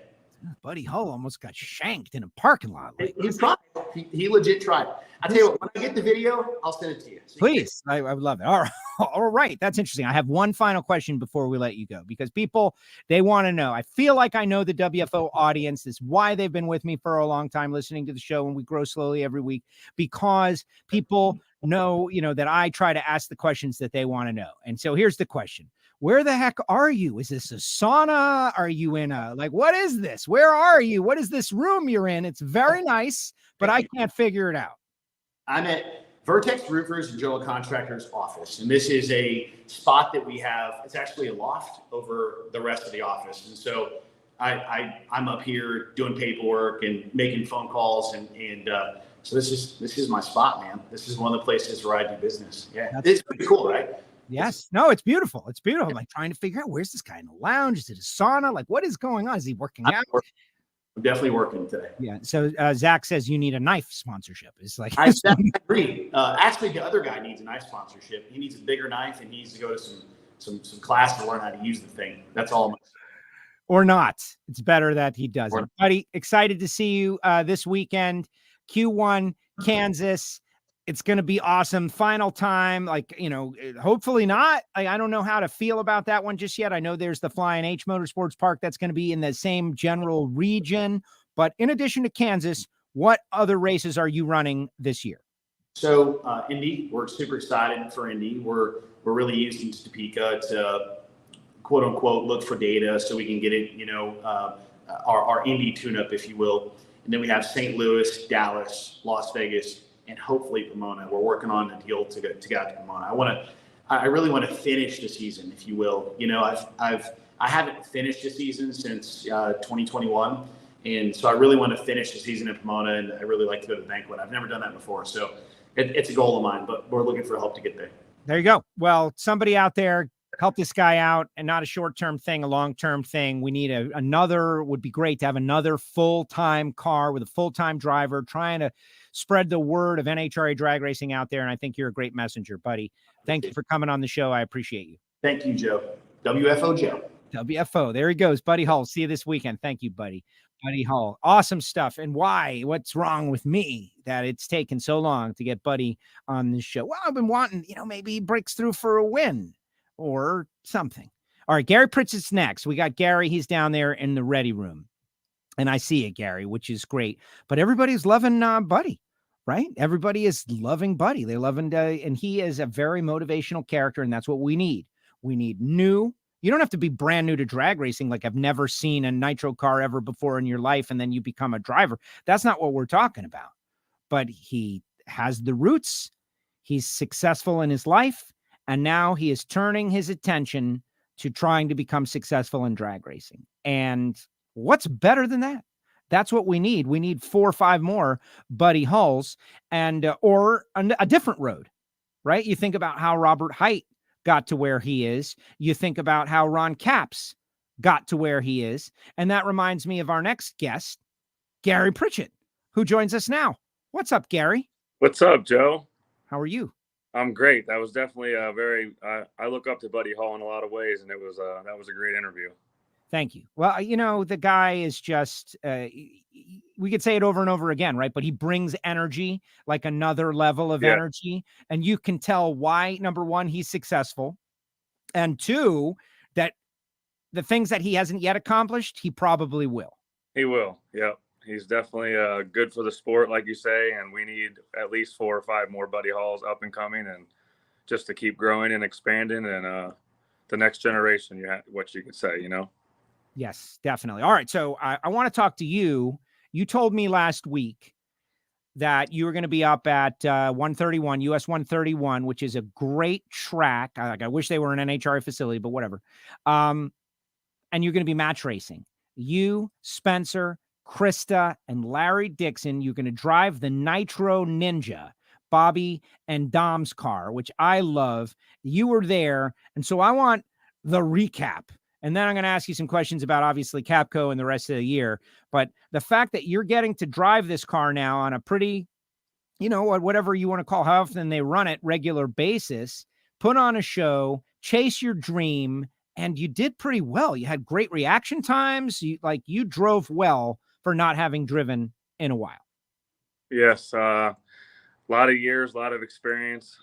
Buddy Hull almost got shanked in a parking lot. He tried. He legit tried. I tell you what, when I get the video, I'll send it to you. So please. I would love it. All right. That's interesting. I have one final question before we let you go, because people, they want to know. I feel like I know the WFO audience. This is why they've been with me for a long time, listening to the show, and we grow slowly every week, because people know, that I try to ask the questions that they want to know. And so here's the question. Where the heck are you? Is this a sauna? Are you in what is this? Where are you? What is this room you're in? It's very nice, but I can't figure it out. I'm at Vertex Roofers and General Contractors office. And this is a spot that we have. It's actually a loft over the rest of the office. And so I'm up here doing paperwork and making phone calls. And so this is my spot, man. This is one of the places where I do business. Yeah. It's pretty cool, right? Yes. No, it's beautiful. It's beautiful. I'm like trying to figure out, where's this guy in the lounge? Is it a sauna? Like, what is going on? Is he working out? I'm definitely working today. Yeah. So Zach says you need a knife sponsorship. It's like, I agree. Actually, the other guy needs a knife sponsorship. He needs a bigger knife, and he needs to go to some class to learn how to use the thing. That's all. Or not. It's better that he doesn't. Buddy, excited to see you this weekend. Q1, Kansas. It's going to be awesome. Final time, hopefully not. I don't know how to feel about that one just yet. I know there's the Flying H Motorsports Park that's going to be in the same general region. But in addition to Kansas, what other races are you running this year? So Indy, we're super excited for Indy. We're really using Topeka to quote unquote look for data so we can get it, our Indy tune-up, if you will. And then we have St. Louis, Dallas, Las Vegas, and hopefully Pomona. We're working on a deal to get out to Pomona. I really want to finish the season, if you will. I haven't finished the season since 2021. And so I really want to finish the season in Pomona, and I really like to go to the banquet. I've never done that before. So it's a goal of mine, but we're looking for help to get there. There you go. Well, somebody out there, help this guy out, and not a short-term thing, a long-term thing. We need would be great to have another full-time car with a full-time driver trying to spread the word of NHRA drag racing out there. And I think you're a great messenger, buddy. Thank you for coming on the show. I appreciate you. Thank you, Joe. WFO Joe. WFO. There he goes. Buddy Hull. See you this weekend. Thank you, buddy. Buddy Hull. Awesome stuff. And what's wrong with me that it's taken so long to get Buddy on this show? Well, I've been wanting, maybe he breaks through for a win or something. All right. Gary Pritchett's next. We got Gary. He's down there in the ready room. And I see it, Gary, which is great. But everybody's loving Buddy, right? Everybody is loving Buddy. They love him. And he is a very motivational character. And that's what we need. We need new. You don't have to be brand new to drag racing. Like I've never seen a nitro car ever before in your life. And then you become a driver. That's not what we're talking about. But he has the roots. He's successful in his life. And now he is turning his attention to trying to become successful in drag racing. And what's better than that? That's what we need. We need 4 or 5 more Buddy Hulls or a different road, right? You think about how Robert Height got to where he is. You think about how Ron Capps got to where he is. And that reminds me of our next guest, Gary Pritchett, who joins us now. What's up, Gary? What's up, Joe? How are you? I'm great. That was definitely I look up to Buddy Hull in a lot of ways, and that was a great interview. Thank you. Well, the guy is just, we could say it over and over again, right? But he brings energy, like another level of energy. And you can tell why, number one, he's successful. And 2, that the things that he hasn't yet accomplished, he probably will. He will. Yep. He's definitely good for the sport, like you say. And we need at least 4 or 5 more Buddy Hulls up and coming, and just to keep growing and expanding. And the next generation, what you could say, Yes, definitely. All right. So I want to talk to you. You told me last week that you were going to be up at 131, US 131, which is a great track. I wish they were an NHRA facility, but whatever. And you're going to be match racing. You, Spencer, Krista, and Larry Dixon, you're going to drive the Nitro Ninja, Bobby and Dom's car, which I love. You were there. And so I want the recap. And then I'm going to ask you some questions about, obviously, CAPCO and the rest of the year. But the fact that you're getting to drive this car now on a pretty, whatever you want to call, how often they run it, regular basis, put on a show, chase your dream, and you did pretty well. You had great reaction times. You drove well for not having driven in a while. Yes. A lot of years, a lot of experience.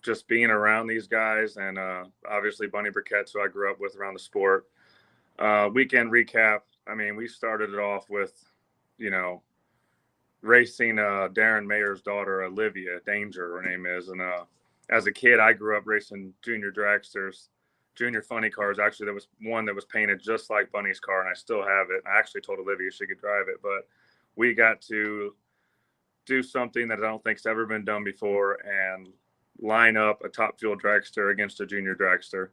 Just being around these guys, and obviously Bunny Briquettes, who I grew up with around the sport. Weekend recap. I mean, we started it off with, racing Darren Mayer's daughter, Olivia Danger, her name is. And as a kid, I grew up racing junior dragsters, junior funny cars. Actually, there was one that was painted just like Bunny's car, and I still have it. I actually told Olivia she could drive it, but we got to do something that I don't think's ever been done before, and line up a top fuel dragster against a junior dragster.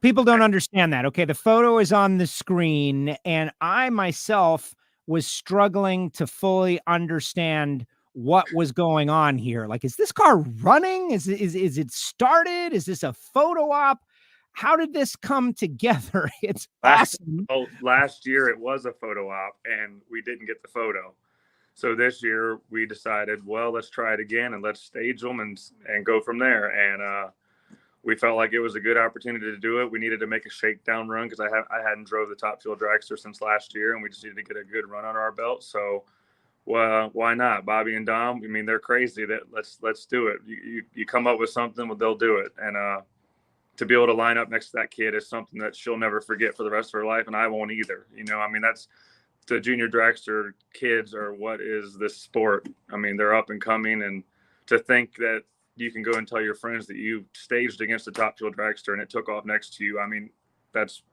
People don't understand that. Okay. The photo is on the screen, and I myself was struggling to fully understand what was going on here. Like, is this car running? Is it started? Is this a photo op? How did this come together? It's awesome. Last year it was a photo op, and we didn't get the photo. So this year we decided, well, let's try it again and let's stage them and go from there. And we felt like it was a good opportunity to do it. We needed to make a shakedown run because I hadn't drove the top fuel dragster since last year, and we just needed to get a good run under our belt. So why not? Bobby and Dom, I mean, they're crazy. Let's do it. You come up with something, well, they'll do it. And to be able to line up next to that kid is something that she'll never forget for the rest of her life, and I won't either. I mean, that's the junior dragster kids are what is this sport. I mean, they're up and coming, and to think that you can go and tell your friends that you staged against the top fuel dragster and it took off next to you. I mean, that's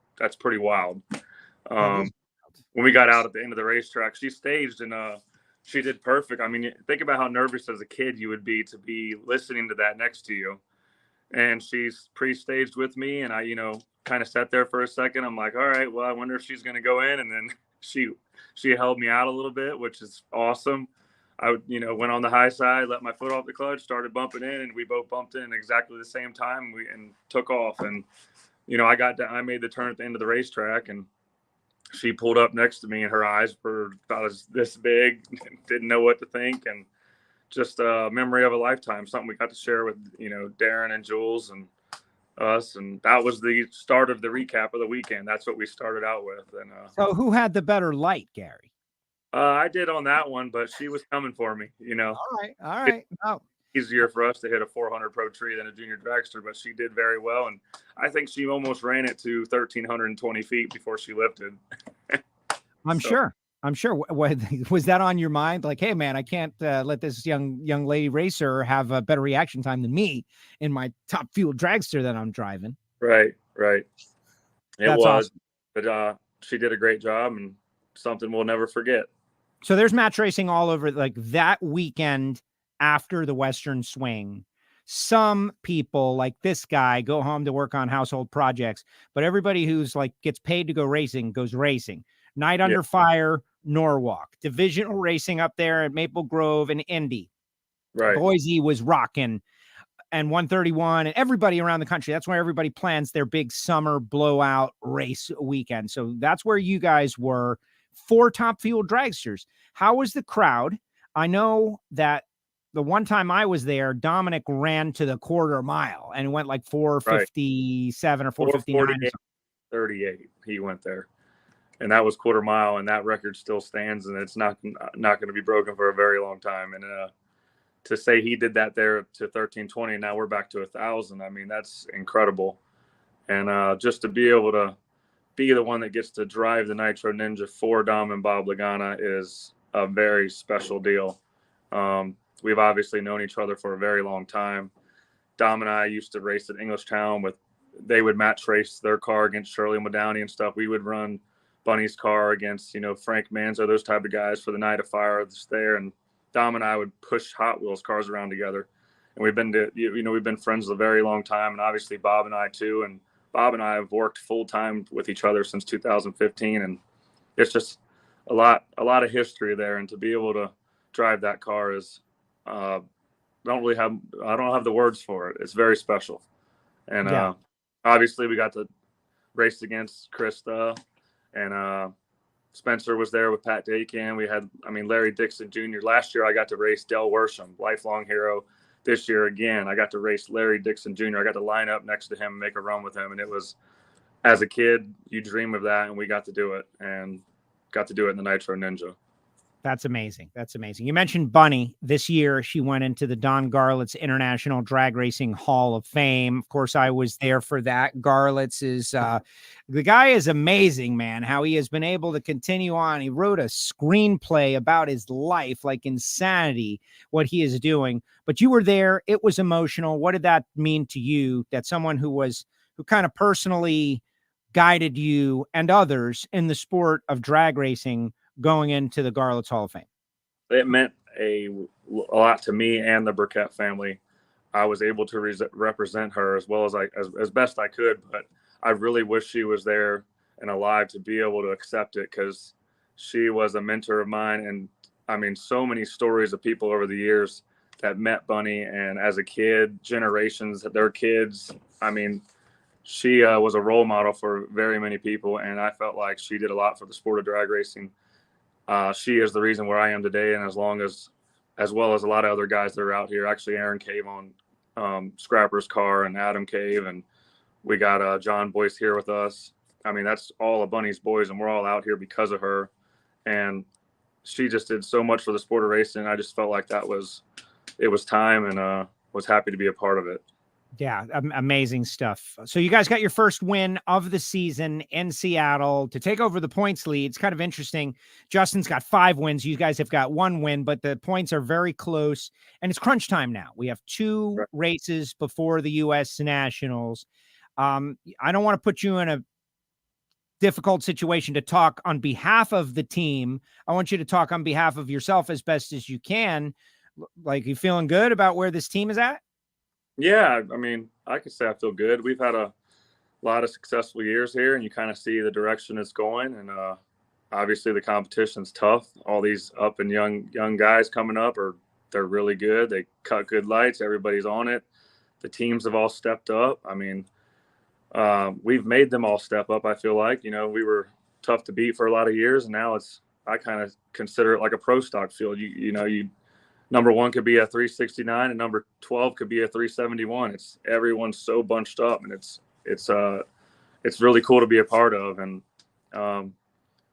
pretty wild. When we got out at the end of the racetrack, she staged and she did perfect. I mean, think about how nervous as a kid you would be to be listening to that next to you. And she's pre-staged with me, and I, kind of sat there for a second. I'm like, all right, well, I wonder if she's going to go in. And then she held me out a little bit, which is awesome. I went on the high side, let my foot off the clutch, started bumping in, and we both bumped in exactly the same time and took off. And, I made the turn at the end of the racetrack, and she pulled up next to me, and her eyes were about this big, didn't know what to think. And just a memory of a lifetime, something we got to share with, Darren and Jules and us. And that was the start of the recap of the weekend. That's what we started out with. And so who had the better light, Gary? I did on that one, but she was coming for me, All right. Oh. Easier for us to hit a 400 Pro tree than a junior dragster, but she did very well. And I think she almost ran it to 1,320 feet before she lifted. I'm sure. Was that on your mind? Like, hey, man, I can't let this young lady racer have a better reaction time than me in my top fuel dragster that I'm driving. Right. It That's was, awesome. But she did a great job and something we'll never forget. So there's match racing all over, like that weekend after the Western Swing. Some people like this guy go home to work on household projects, but everybody who's like gets paid to go racing goes racing. Night Under Fire, Norwalk, divisional racing up there at Maple Grove and Indy. Right. Boise was rocking, and 131, and everybody around the country. That's where everybody plans their big summer blowout race weekend. So that's where you guys were, 4 top fuel dragsters. How was the crowd? I know that the one time I was there, Dominic ran to the quarter mile and went like 4:57 or 4:59. 38. He went there, and that was quarter mile, and that record still stands, and it's not going to be broken for a very long time. And to say he did that there to 1320, now we're back to 1,000. I mean, that's incredible. And just to be able to be the one that gets to drive the Nitro Ninja for Dom and Bob Lagana is a very special deal. We've obviously known each other for a very long time. Dom and I used to race at Englishtown they would match race their car against Shirley Modowney and stuff. We would run Bunny's car against, Frank Manzo, those type of guys for the Night of Fire there. And Dom and I would push Hot Wheels cars around together. And we've been friends a very long time. And obviously Bob and I too. And Bob and I have worked full time with each other since 2015. And it's just a lot of history there. And to be able to drive that car is, I don't have the words for it. It's very special. And obviously we got to race against Krista, and Spencer was there with Pat Dakin. We had, Larry Dixon Jr. Last year I got to race Del Worsham, lifelong hero. This year again, I got to race Larry Dixon Jr. I got to line up next to him and make a run with him. And it was, as a kid, you dream of that, and we got to do it, and got to do it in the Nitro Ninja. That's amazing. You mentioned Bunny. This year, she went into the Don Garlits International Drag Racing Hall of Fame. Of course, I was there for that. Garlits is, the guy is amazing, man, how he has been able to continue on. He wrote a screenplay about his life, like insanity, what he is doing. But you were there. It was emotional. What did that mean to you, that someone who kind of personally guided you and others in the sport of drag racing going into the Garlits Hall of Fame? It meant a lot to me and the Burkett family. I was able to represent her as well as best I could, but I really wish she was there and alive to be able to accept it, because she was a mentor of mine. And so many stories of people over the years that met Bunny, and as a kid, generations, their kids. She was a role model for very many people, and I felt like she did a lot for the sport of drag racing. She is the reason where I am today, and as well as a lot of other guys that are out here. Actually, Aaron Cave on Scrapper's car, and Adam Cave, and we got John Boyce here with us. That's all of Bunny's boys, and we're all out here because of her. And she just did so much for the sport of racing. I just felt like it was time, and was happy to be a part of it. Yeah, amazing stuff. So you guys got your first win of the season in Seattle to take over the points lead. It's kind of interesting. Justin's got 5 wins. You guys have got 1 win, but the points are very close, and it's crunch time now. We have 2 races before the U.S. Nationals. I don't want to put you in a difficult situation to talk on behalf of the team. I want you to talk on behalf of yourself as best as you can. Like, you feeling good about where this team is at? Yeah, I could say I feel good. We've had a lot of successful years here, and you kind of see the direction it's going. And obviously the competition's tough. All these up and young guys coming up they're really good. They cut good lights. Everybody's on it. The teams have all stepped up. I mean, we've made them all step up. I feel like, we were tough to beat for a lot of years, and now I kind of consider it like a pro stock field. You number 1 could be a 369 and number 12 could be a 371. Everyone's so bunched up, and it's really cool to be a part of. And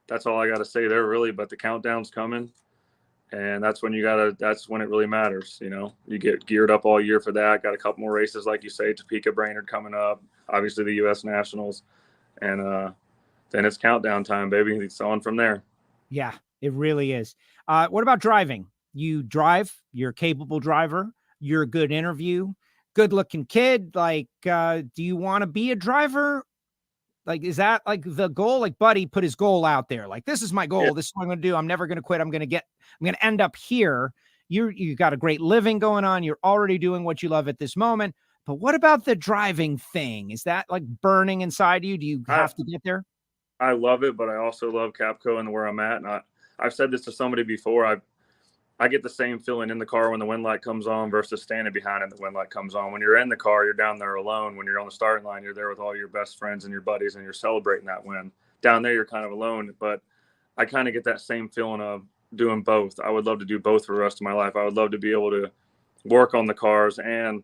that's all I got to say there, really. But the countdown's coming, and that's when it really matters. You get geared up all year for that. Got a couple more races, like you say, Topeka, Brainerd coming up, obviously the U.S. Nationals, and then it's countdown time, baby. It's on from there. Yeah, it really is. What about driving? You drive, you're a capable driver, you're a good interview, good looking kid. Like, do you want to be a driver? Like, is that like the goal? Like Buddy put his goal out there. Like, this is my goal. Yeah. This is what I'm going to do. I'm never going to quit. I'm going to end up here. You got a great living going on. You're already doing what you love at this moment. But what about the driving thing? Is that like burning inside you? Do you have to get there? I love it, but I also love CAPCO and where I'm at. And I've said this to somebody before. I get the same feeling in the car when the wind light comes on versus standing behind and the wind light comes on. When you're in the car, you're down there alone. When you're on the starting line, you're there with all your best friends and your buddies, and you're celebrating that win. Down there, you're kind of alone. But I kind of get that same feeling of doing both. I would love to do both for the rest of my life. I would love to be able to work on the cars and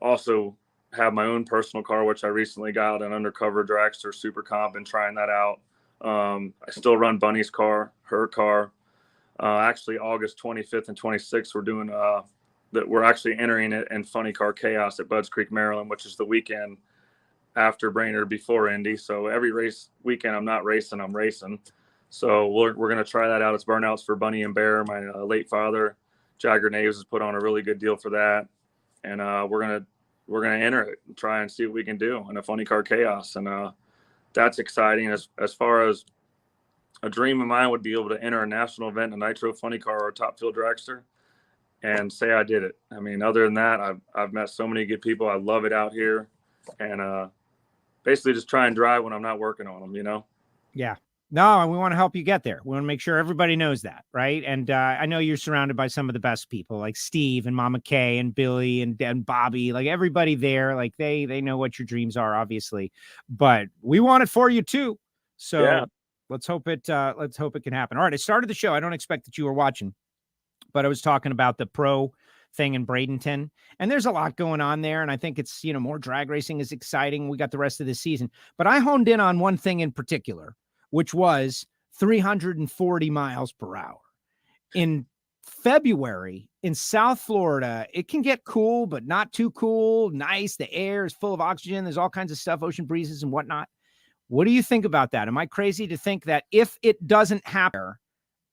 also have my own personal car, which I recently got an undercover Dragster Super Comp and trying that out. I still run Bunny's car, her car. Actually, August 25th and 26th, we're doing that. We're actually entering it in Funny Car Chaos at Budds Creek, Maryland, which is the weekend after Brainerd, before Indy. So every race weekend, I'm not racing, I'm racing. So we're going to try that out. It's burnouts for Bunny and Bear. My late father, Jagger Naves, has put on a really good deal for that, and we're gonna enter it and try and see what we can do in a Funny Car Chaos, and that's exciting. As far as a dream of mine would be able to enter a national event, a Nitro Funny Car or a Top Fuel Dragster, and say I did it. I mean, other than that, I've met so many good people. I love it out here, and basically just try and drive when I'm not working on them. Yeah. No, and we want to help you get there. We want to make sure everybody knows that, right? And I know you're surrounded by some of the best people, like Steve and Mama Kay and Billy and Bobby, like everybody there. Like they know what your dreams are, obviously, but we want it for you too. So yeah. Let's hope it can happen. All right, I started the show. I don't expect that you were watching, but I was talking about the pro thing in Bradenton, and there's a lot going on there. And I think it's, more drag racing is exciting. We got the rest of the season, but I honed in on one thing in particular, which was 340 miles per hour. In February in South Florida, it can get cool, but not too cool. Nice. The air is full of oxygen. There's all kinds of stuff, ocean breezes and whatnot. What do you think about that? Am I crazy to think that if it doesn't happen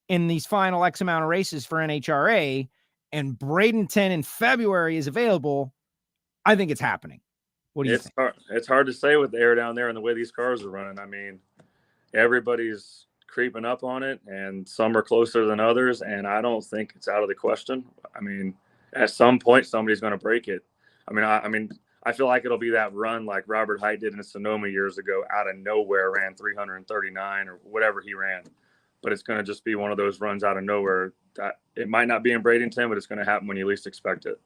in these final X amount of races for NHRA and Bradenton in February is available, I think it's happening. What do you think? It's hard to say with the air down there and the way these cars are running. I mean, everybody's creeping up on it, and some are closer than others, and I don't think it's out of the question. I mean, at some point, somebody's going to break it. I feel like it'll be that run like Robert Height did in Sonoma years ago, out of nowhere, ran 339 or whatever he ran. But it's going to just be one of those runs out of nowhere that it might not be in Bradenton, but it's going to happen when you least expect it.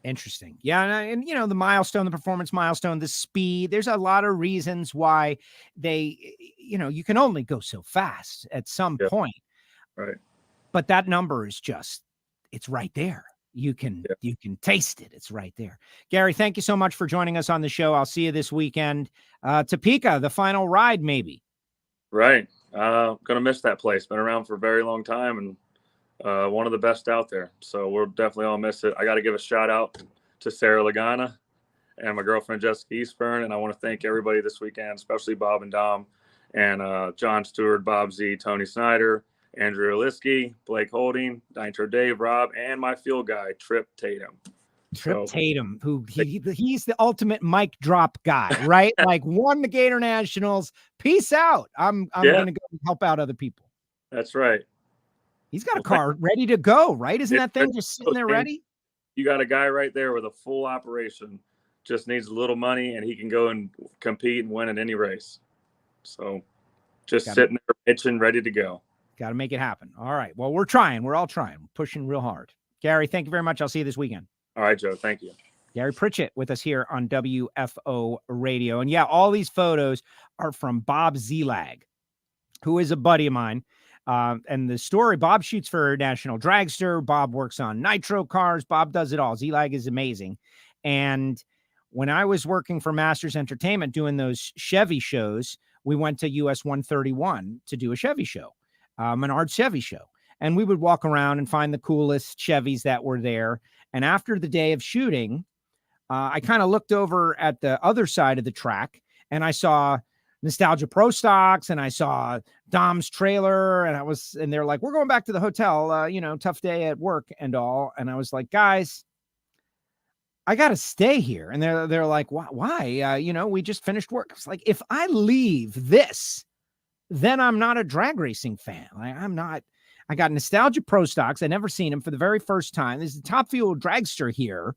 Interesting. Yeah. And the milestone, the performance milestone, the speed, there's a lot of reasons why they, you can only go so fast at some point. Right. But that number is it's right there. You can taste it. It's right there. Gary, thank you so much for joining us on the show. I'll see you this weekend. Topeka, the final ride, maybe. Right. Going to miss that place. Been around for a very long time, and one of the best out there. So we'll definitely all miss it. I got to give a shout out to Sarah Lagana and my girlfriend, Jessica Eastburn. And I want to thank everybody this weekend, especially Bob and Dom and John Stewart, Bob Z, Tony Snyder, Andrew Aliski, Blake Holding, Nitro Dave, Rob, and my field guy, Trip Tatum. Tatum, who he's the ultimate mic drop guy, right? Like won the Gator Nationals. Peace out. I'm going to go help out other people. That's right. He's got a car ready to go, right? Isn't that thing just sitting there ready? You got a guy right there with a full operation, just needs a little money, and he can go and compete and win at any race. So just sitting there itching, ready to go. Got to make it happen. All right. Well, we're trying. We're all trying. We're pushing real hard. Gary, thank you very much. I'll see you this weekend. All right, Joe. Thank you. Gary Pritchett with us here on WFO Radio. And yeah, all these photos are from Bob Zelag, who is a buddy of mine. And the story, Bob shoots for National Dragster. Bob works on Nitro cars. Bob does it all. Zelag is amazing. And when I was working for Masters Entertainment doing those Chevy shows, we went to US 131 to do a Chevy show, Menard Chevy show. And we would walk around and find the coolest Chevys that were there. And after the day of shooting, I kind of looked over at the other side of the track and I saw Nostalgia Pro Stocks and I saw Dom's trailer and they're like, we're going back to the hotel, tough day at work and all. And I was like, guys, I got to stay here. And they're like, why? We just finished work. It's like, if I leave this, then I'm not a drag racing fan. I got Nostalgia Pro Stocks. I never seen him for the very first time. This is the Top Fuel Dragster here.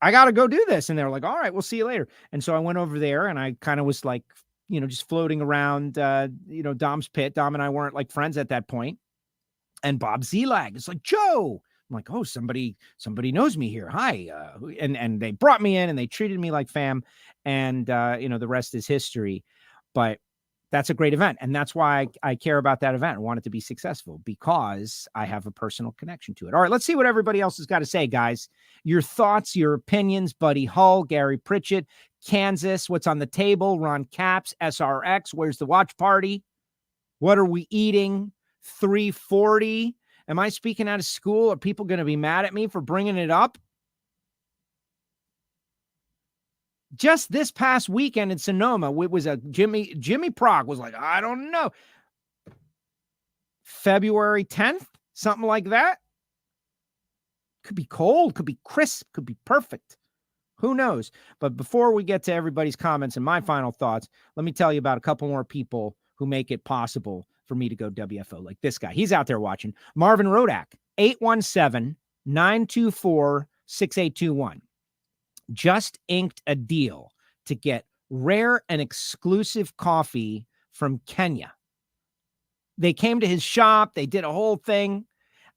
I got to go do this. And they're like, all right, we'll see you later. And so I went over there and I kind of was like, just floating around, Dom's pit. Dom and I weren't like friends at that point. And Bob Zelag is like, Joe. I'm like, oh, somebody knows me here. Hi. And they brought me in and they treated me like fam. And, the rest is history. But that's a great event. And that's why I care about that event. I want it to be successful because I have a personal connection to it. All right, let's see what everybody else has got to say, guys. Your thoughts, your opinions, Buddy Hull, Gary Pritchett, Kansas, what's on the table, Ron Capps, SRX, where's the watch party? What are we eating? 340. Am I speaking out of school? Are people going to be mad at me for bringing it up? Just this past weekend in Sonoma, it was a Jimmy Prog was like, I don't know, February 10th, something like that. Could be cold, could be crisp, could be perfect. Who knows? But before we get to everybody's comments and my final thoughts, let me tell you about a couple more people who make it possible for me to go WFO, like this guy. He's out there watching. Marvin Rodak, 817-924-6821. Just inked a deal to get rare and exclusive coffee from Kenya. They came to his shop. They did a whole thing.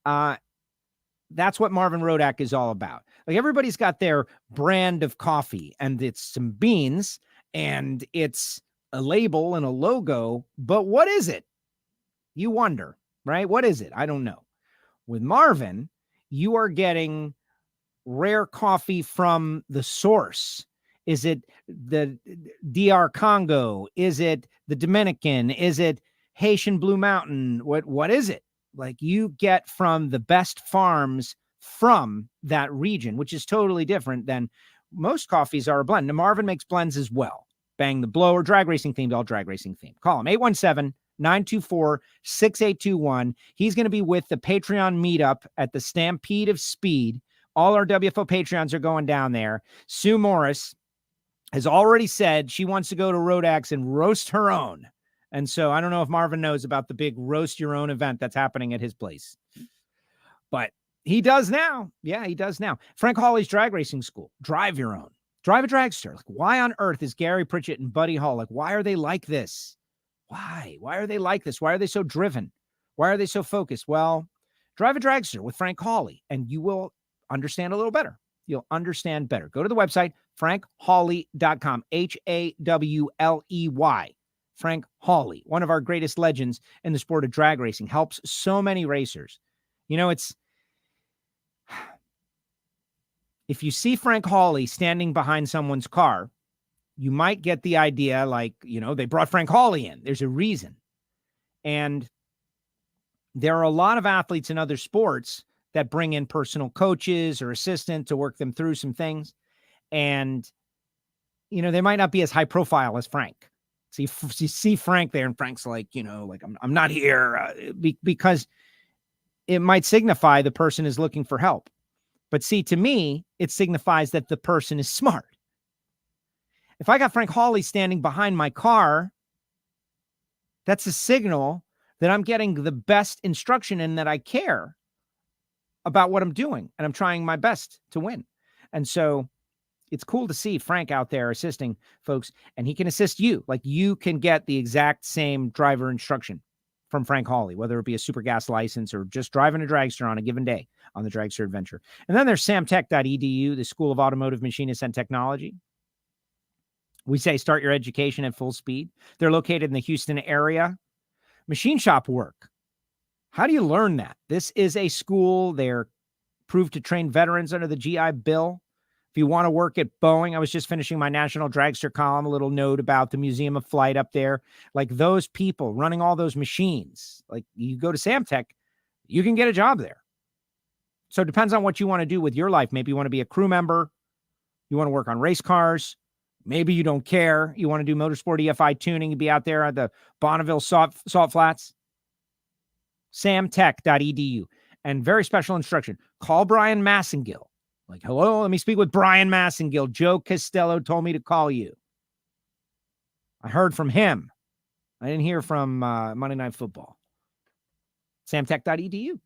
That's what Marvin Rodak is all about. Like, everybody's got their brand of coffee, and it's some beans, and it's a label and a logo. But what is it? You wonder, right? What is it? I don't know. With Marvin, you are getting rare coffee from the source. Is it the DR Congo? Is it the Dominican? Is it Haitian Blue Mountain? What is it? Like, you get from the best farms from that region, which is totally different than most coffees are a blend. Now, Marvin makes blends as well. Bang the Blower, drag racing themed, all drag racing themed. Call him 817-924-6821. He's going to be with the Patreon meetup at the Stampede of Speed. All our WFO Patreons are going down there. Sue Morris has already said she wants to go to Rodak's and roast her own. And so I don't know if Marvin knows about the big roast your own event that's happening at his place. But he does now. Yeah, he does now. Frank Hawley's drag racing school. Drive your own. Drive a dragster. Like, why on earth is Gary Pritchett and Buddy Hull? Like, why are they like this? Why? Why are they like this? Why are they so driven? Why are they so focused? Well, drive a dragster with Frank Hawley and you will understand a little better. You'll understand better. Go to the website, frankhawley.com, Hawley. Frank Hawley, one of our greatest legends in the sport of drag racing, helps so many racers. If you see Frank Hawley standing behind someone's car, you might get the idea like, they brought Frank Hawley in. There's a reason. And there are a lot of athletes in other sports that bring in personal coaches or assistants to work them through some things. And, they might not be as high profile as Frank. So you see Frank there and Frank's like, I'm not here because it might signify the person is looking for help. But see, to me, it signifies that the person is smart. If I got Frank Hawley standing behind my car, that's a signal that I'm getting the best instruction and that I care about what I'm doing and I'm trying my best to win. And so it's cool to see Frank out there assisting folks, and he can assist you. Like, you can get the exact same driver instruction from Frank Hawley, whether it be a super gas license or just driving a dragster on a given day on the Dragster Adventure. And then there's samtech.edu, the School of Automotive Machinists and Technology. We say start your education at full speed. They're located in the Houston area. Machine shop work. How do you learn that? This is a school. They're proved to train veterans under the GI Bill. If you want to work at Boeing, I was just finishing my National Dragster column, a little note about the Museum of Flight up there. Like, those people running all those machines, like, you go to Samtech, you can get a job there. So it depends on what you want to do with your life. Maybe you want to be a crew member. You want to work on race cars. Maybe you don't care. You want to do motorsport EFI tuning and be out there at the Bonneville Salt Flats. Samtech.edu. And very special instruction. Call Brian Massengill. Like, hello, let me speak with Brian Massengill. Joe Castello told me to call you. I heard from him. I didn't hear from Monday Night Football. Samtech.edu.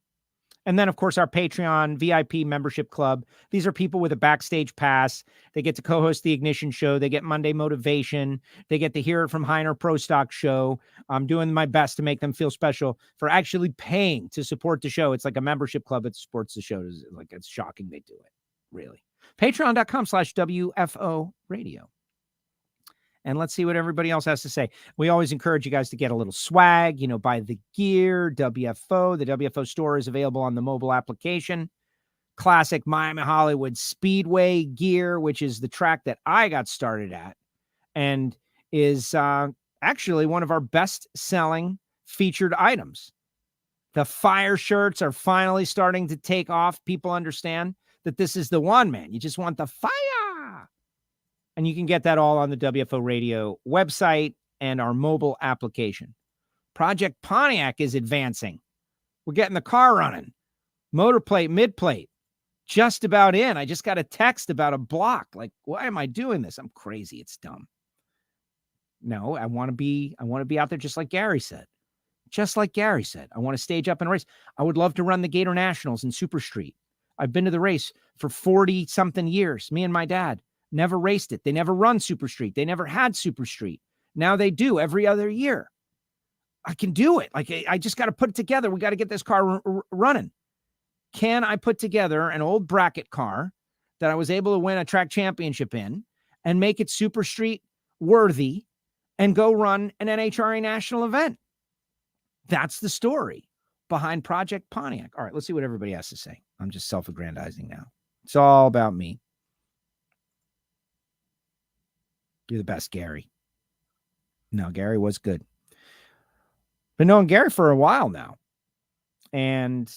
And then, of course, our Patreon VIP membership club. These are people with a backstage pass. They get to co-host the Ignition Show. They get Monday Motivation. They get to hear it from Heiner Pro Stock Show. I'm doing my best to make them feel special for actually paying to support the show. It's like a membership club that supports the show. Like, it's shocking they do it, really. Patreon.com/WFO Radio. And let's see what everybody else has to say. We always encourage you guys to get a little swag, buy the gear, WFO. The WFO store is available on the mobile application. Classic Miami Hollywood Speedway gear, which is the track that I got started at and is actually one of our best-selling featured items. The fire shirts are finally starting to take off. People understand that this is the one, man. You just want the fire. And you can get that all on the WFO Radio website and our mobile application. Project Pontiac is advancing. We're getting the car running. Motor plate, mid plate, just about in. I just got a text about a block. Like, why am I doing this? I'm crazy. It's dumb. No, I want to be out there just like Gary said. Just like Gary said. I want to stage up and race. I would love to run the Gator Nationals in Super Street. I've been to the race for 40-something years. Me and my dad. Never raced it. They never run Super Street. They never had Super Street. Now they do every other year. I can do it. Like, I just got to put it together. We got to get this car running. Can I put together an old bracket car that I was able to win a track championship in and make it Super Street worthy and go run an NHRA national event? That's the story behind Project Pontiac. All right, let's see what everybody has to say. I'm just self-aggrandizing now. It's all about me. You're the best, Gary. No, Gary was good. Been knowing Gary for a while now. And,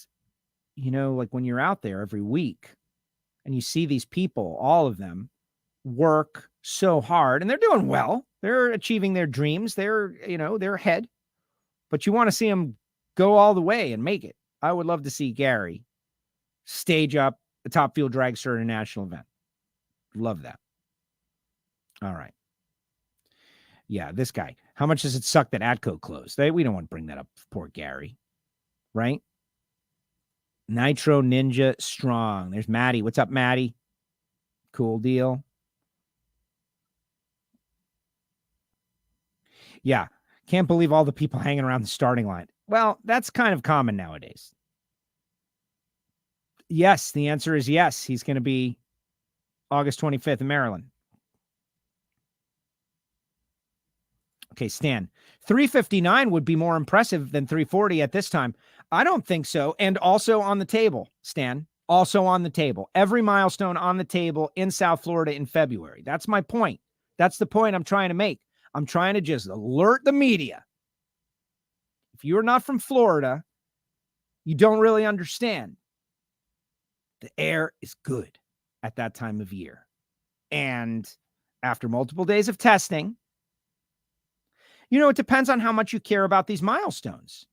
like, when you're out there every week and you see these people, all of them, work so hard and they're doing well. They're achieving their dreams. They're ahead. But you want to see them go all the way and make it. I would love to see Gary stage up a top field dragster in a national event. Love that. All right. Yeah, this guy. How much does it suck that Atco closed? We don't want to bring that up for poor Gary, right? Nitro Ninja Strong. There's Maddie. What's up, Maddie? Cool deal. Yeah, can't believe all the people hanging around the starting line. Well, that's kind of common nowadays. Yes, the answer is yes. He's going to be August 25th in Maryland. Okay, Stan, 359 would be more impressive than 340 at this time. I don't think so. And also on the table, Stan, also on the table. Every milestone on the table in South Florida in February. That's my point. That's the point I'm trying to make. I'm trying to just alert the media. If you're not from Florida, you don't really understand. The air is good at that time of year. And after multiple days of testing, it depends on how much you care about these milestones.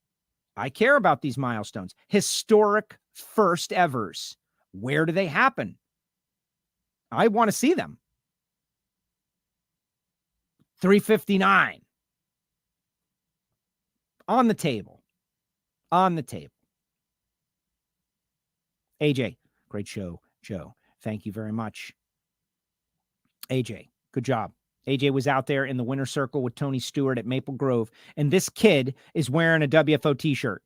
I care about these milestones. Historic first evers. Where do they happen? I want to see them. 359. On the table. On the table. AJ, great show, Joe. Thank you very much. AJ, good job. AJ was out there in the winner circle with Tony Stewart at Maple Grove, and this kid is wearing a WFO t-shirt.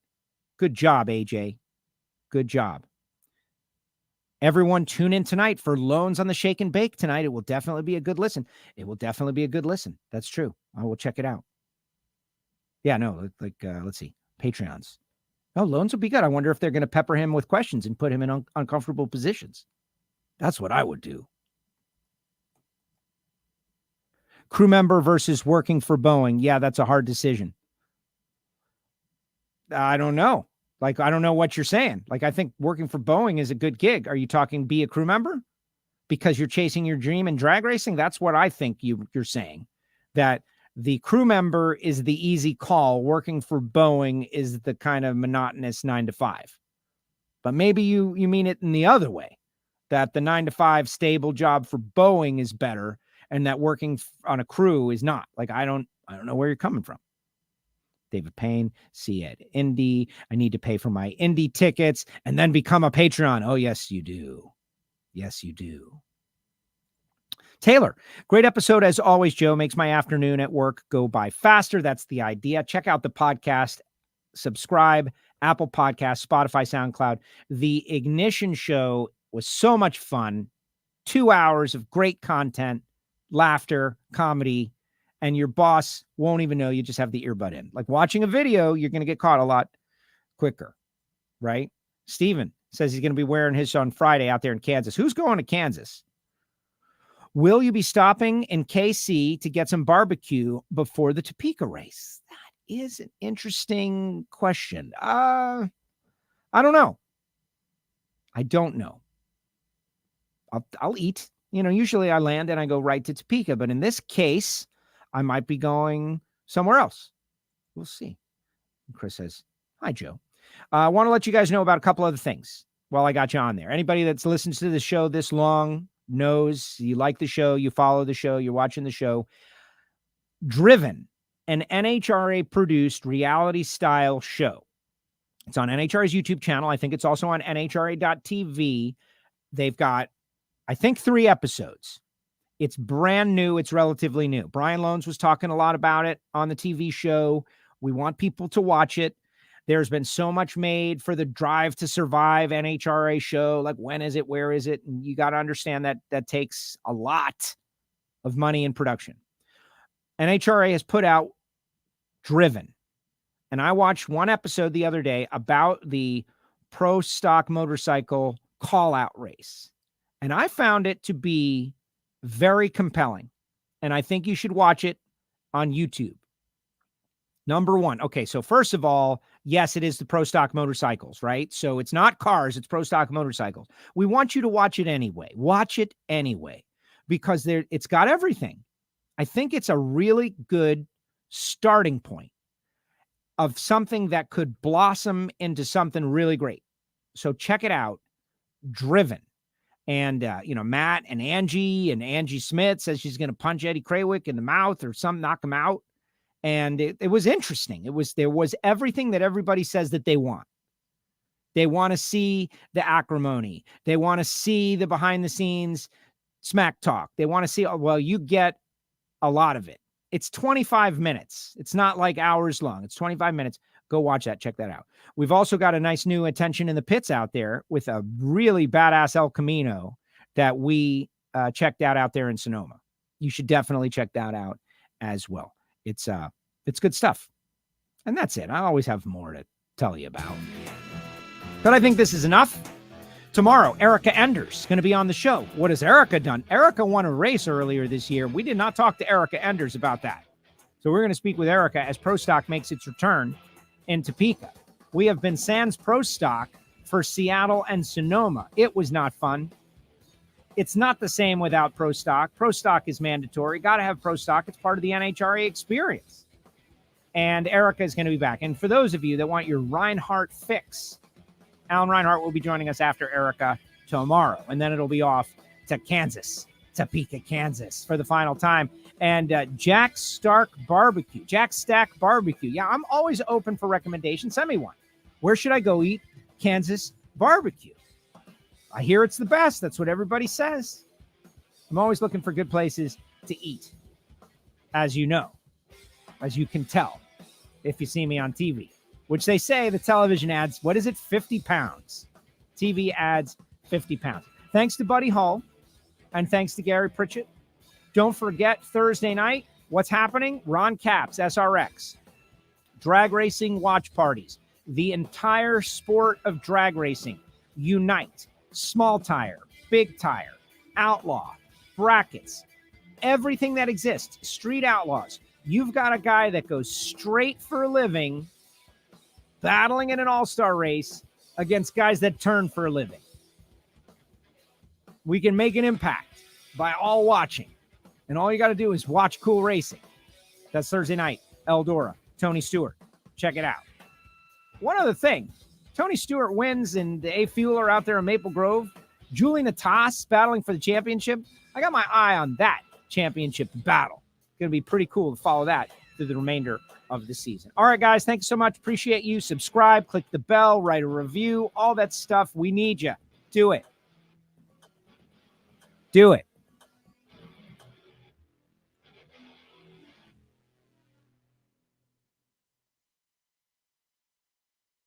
Good job, AJ. Good job. Everyone tune in tonight for Loans on the Shake and Bake tonight. It will definitely be a good listen. It will definitely be a good listen. That's true. I will check it out. Yeah, no, let's see. Patreons. Oh, Loans will be good. I wonder if they're going to pepper him with questions and put him in uncomfortable positions. That's what I would do. Crew member versus working for Boeing. Yeah, that's a hard decision. I don't know. I don't know what you're saying. I think working for Boeing is a good gig. Are you talking be a crew member because you're chasing your dream in drag racing? That's what I think you're saying, that the crew member is the easy call. Working for Boeing is the kind of monotonous 9 to 5. But maybe you mean it in the other way, that the 9 to 5 stable job for Boeing is better and that working on a crew is not. I don't know where you're coming from. David Payne, see at Indy. I need to pay for my Indy tickets and then become a Patreon. Oh, yes, you do. Yes, you do. Taylor, great episode as always, Joe. Makes my afternoon at work go by faster. That's the idea. Check out the podcast. Subscribe, Apple Podcasts, Spotify, SoundCloud. The Ignition Show was so much fun. 2 hours of great content, laughter, comedy, and your boss won't even know. You just have the earbud in. Watching a video, you're going to get caught a lot quicker, right? Steven says he's going to be wearing his on Friday out there in Kansas. Who's going to Kansas? Will you be stopping in KC to get some barbecue before the Topeka race? That is an interesting question. I don't know. I don't know. I'll eat. Usually I land and I go right to Topeka, but in this case, I might be going somewhere else. We'll see. Chris says, hi, Joe. I want to let you guys know about a couple other things while I got you on there. Anybody that's listened to the show this long knows you like the show, you follow the show, you're watching the show. Driven, an NHRA-produced reality-style show. It's on NHRA's YouTube channel. I think it's also on NHRA.TV. They've got, I think, 3 episodes. It's brand new. It's relatively new. Brian Loans was talking a lot about it on the TV show. We want people to watch it. There's been so much made for the Drive to Survive NHRA show. When is it? Where is it? And you got to understand that takes a lot of money in production. NHRA has put out Driven. And I watched one episode the other day about the pro stock motorcycle call-out race. And I found it to be very compelling. And I think you should watch it on YouTube. Number one. Okay, so first of all, yes, it is the pro stock motorcycles, right? So it's not cars, it's pro stock motorcycles. We want you to watch it anyway. Watch it anyway, because it's got everything. I think it's a really good starting point of something that could blossom into something really great. So check it out. Driven. And, Matt and Angie Smith says she's going to punch Eddie Krawick in the mouth or something, knock him out. And it was interesting. There was everything that everybody says that they want. They want to see the acrimony. They want to see the behind the scenes smack talk. They want to see, you get a lot of it. It's 25 minutes. It's not hours long. It's 25 minutes. Go watch that. Check that out. We've also got a nice new Attention in the Pits out there with a really badass El Camino that we checked out there in Sonoma. You should definitely check that out as well. It's good stuff. And that's it. I always have more to tell you about. But I think this is enough. Tomorrow, Erica Enders is going to be on the show. What has Erica done? Erica won a race earlier this year. We did not talk to Erica Enders about that. So we're going to speak with Erica as Pro Stock makes its return in Topeka. We have been sans Pro Stock for Seattle and Sonoma. It was not fun. It's not the same without Pro Stock. Pro Stock is mandatory. Got to have Pro Stock. It's part of the NHRA experience. And Erica is going to be back. And for those of you that want your Reinhart fix, Alan Reinhart will be joining us after Erica tomorrow. And then it'll be off to Kansas, Topeka, Kansas for the final time. And Jack Stack Barbecue. Yeah, I'm always open for recommendations. Send me one. Where should I go eat Kansas barbecue? I hear it's the best. That's what everybody says. I'm always looking for good places to eat, as you know, as you can tell if you see me on TV, which they say the television ads, what is it, 50 pounds? TV ads, 50 pounds. Thanks to Buddy Hull and thanks to Gary Pritchett. Don't forget Thursday night, what's happening? Ron Capps, SRX, drag racing watch parties. The entire sport of drag racing unite. Small tire, big tire, outlaw, brackets, everything that exists, street outlaws. You've got a guy that goes straight for a living, battling in an all-star race against guys that turn for a living. We can make an impact by all watching. And all you got to do is watch cool racing. That's Thursday night, Eldora, Tony Stewart. Check it out. One other thing, Tony Stewart wins and A. Fueler out there in Maple Grove. Julie Natas battling for the championship. I got my eye on that championship battle. Going to be pretty cool to follow that through the remainder of the season. All right, guys, thank you so much. Appreciate you. Subscribe, click the bell, write a review, all that stuff. We need you. Do it. Do it.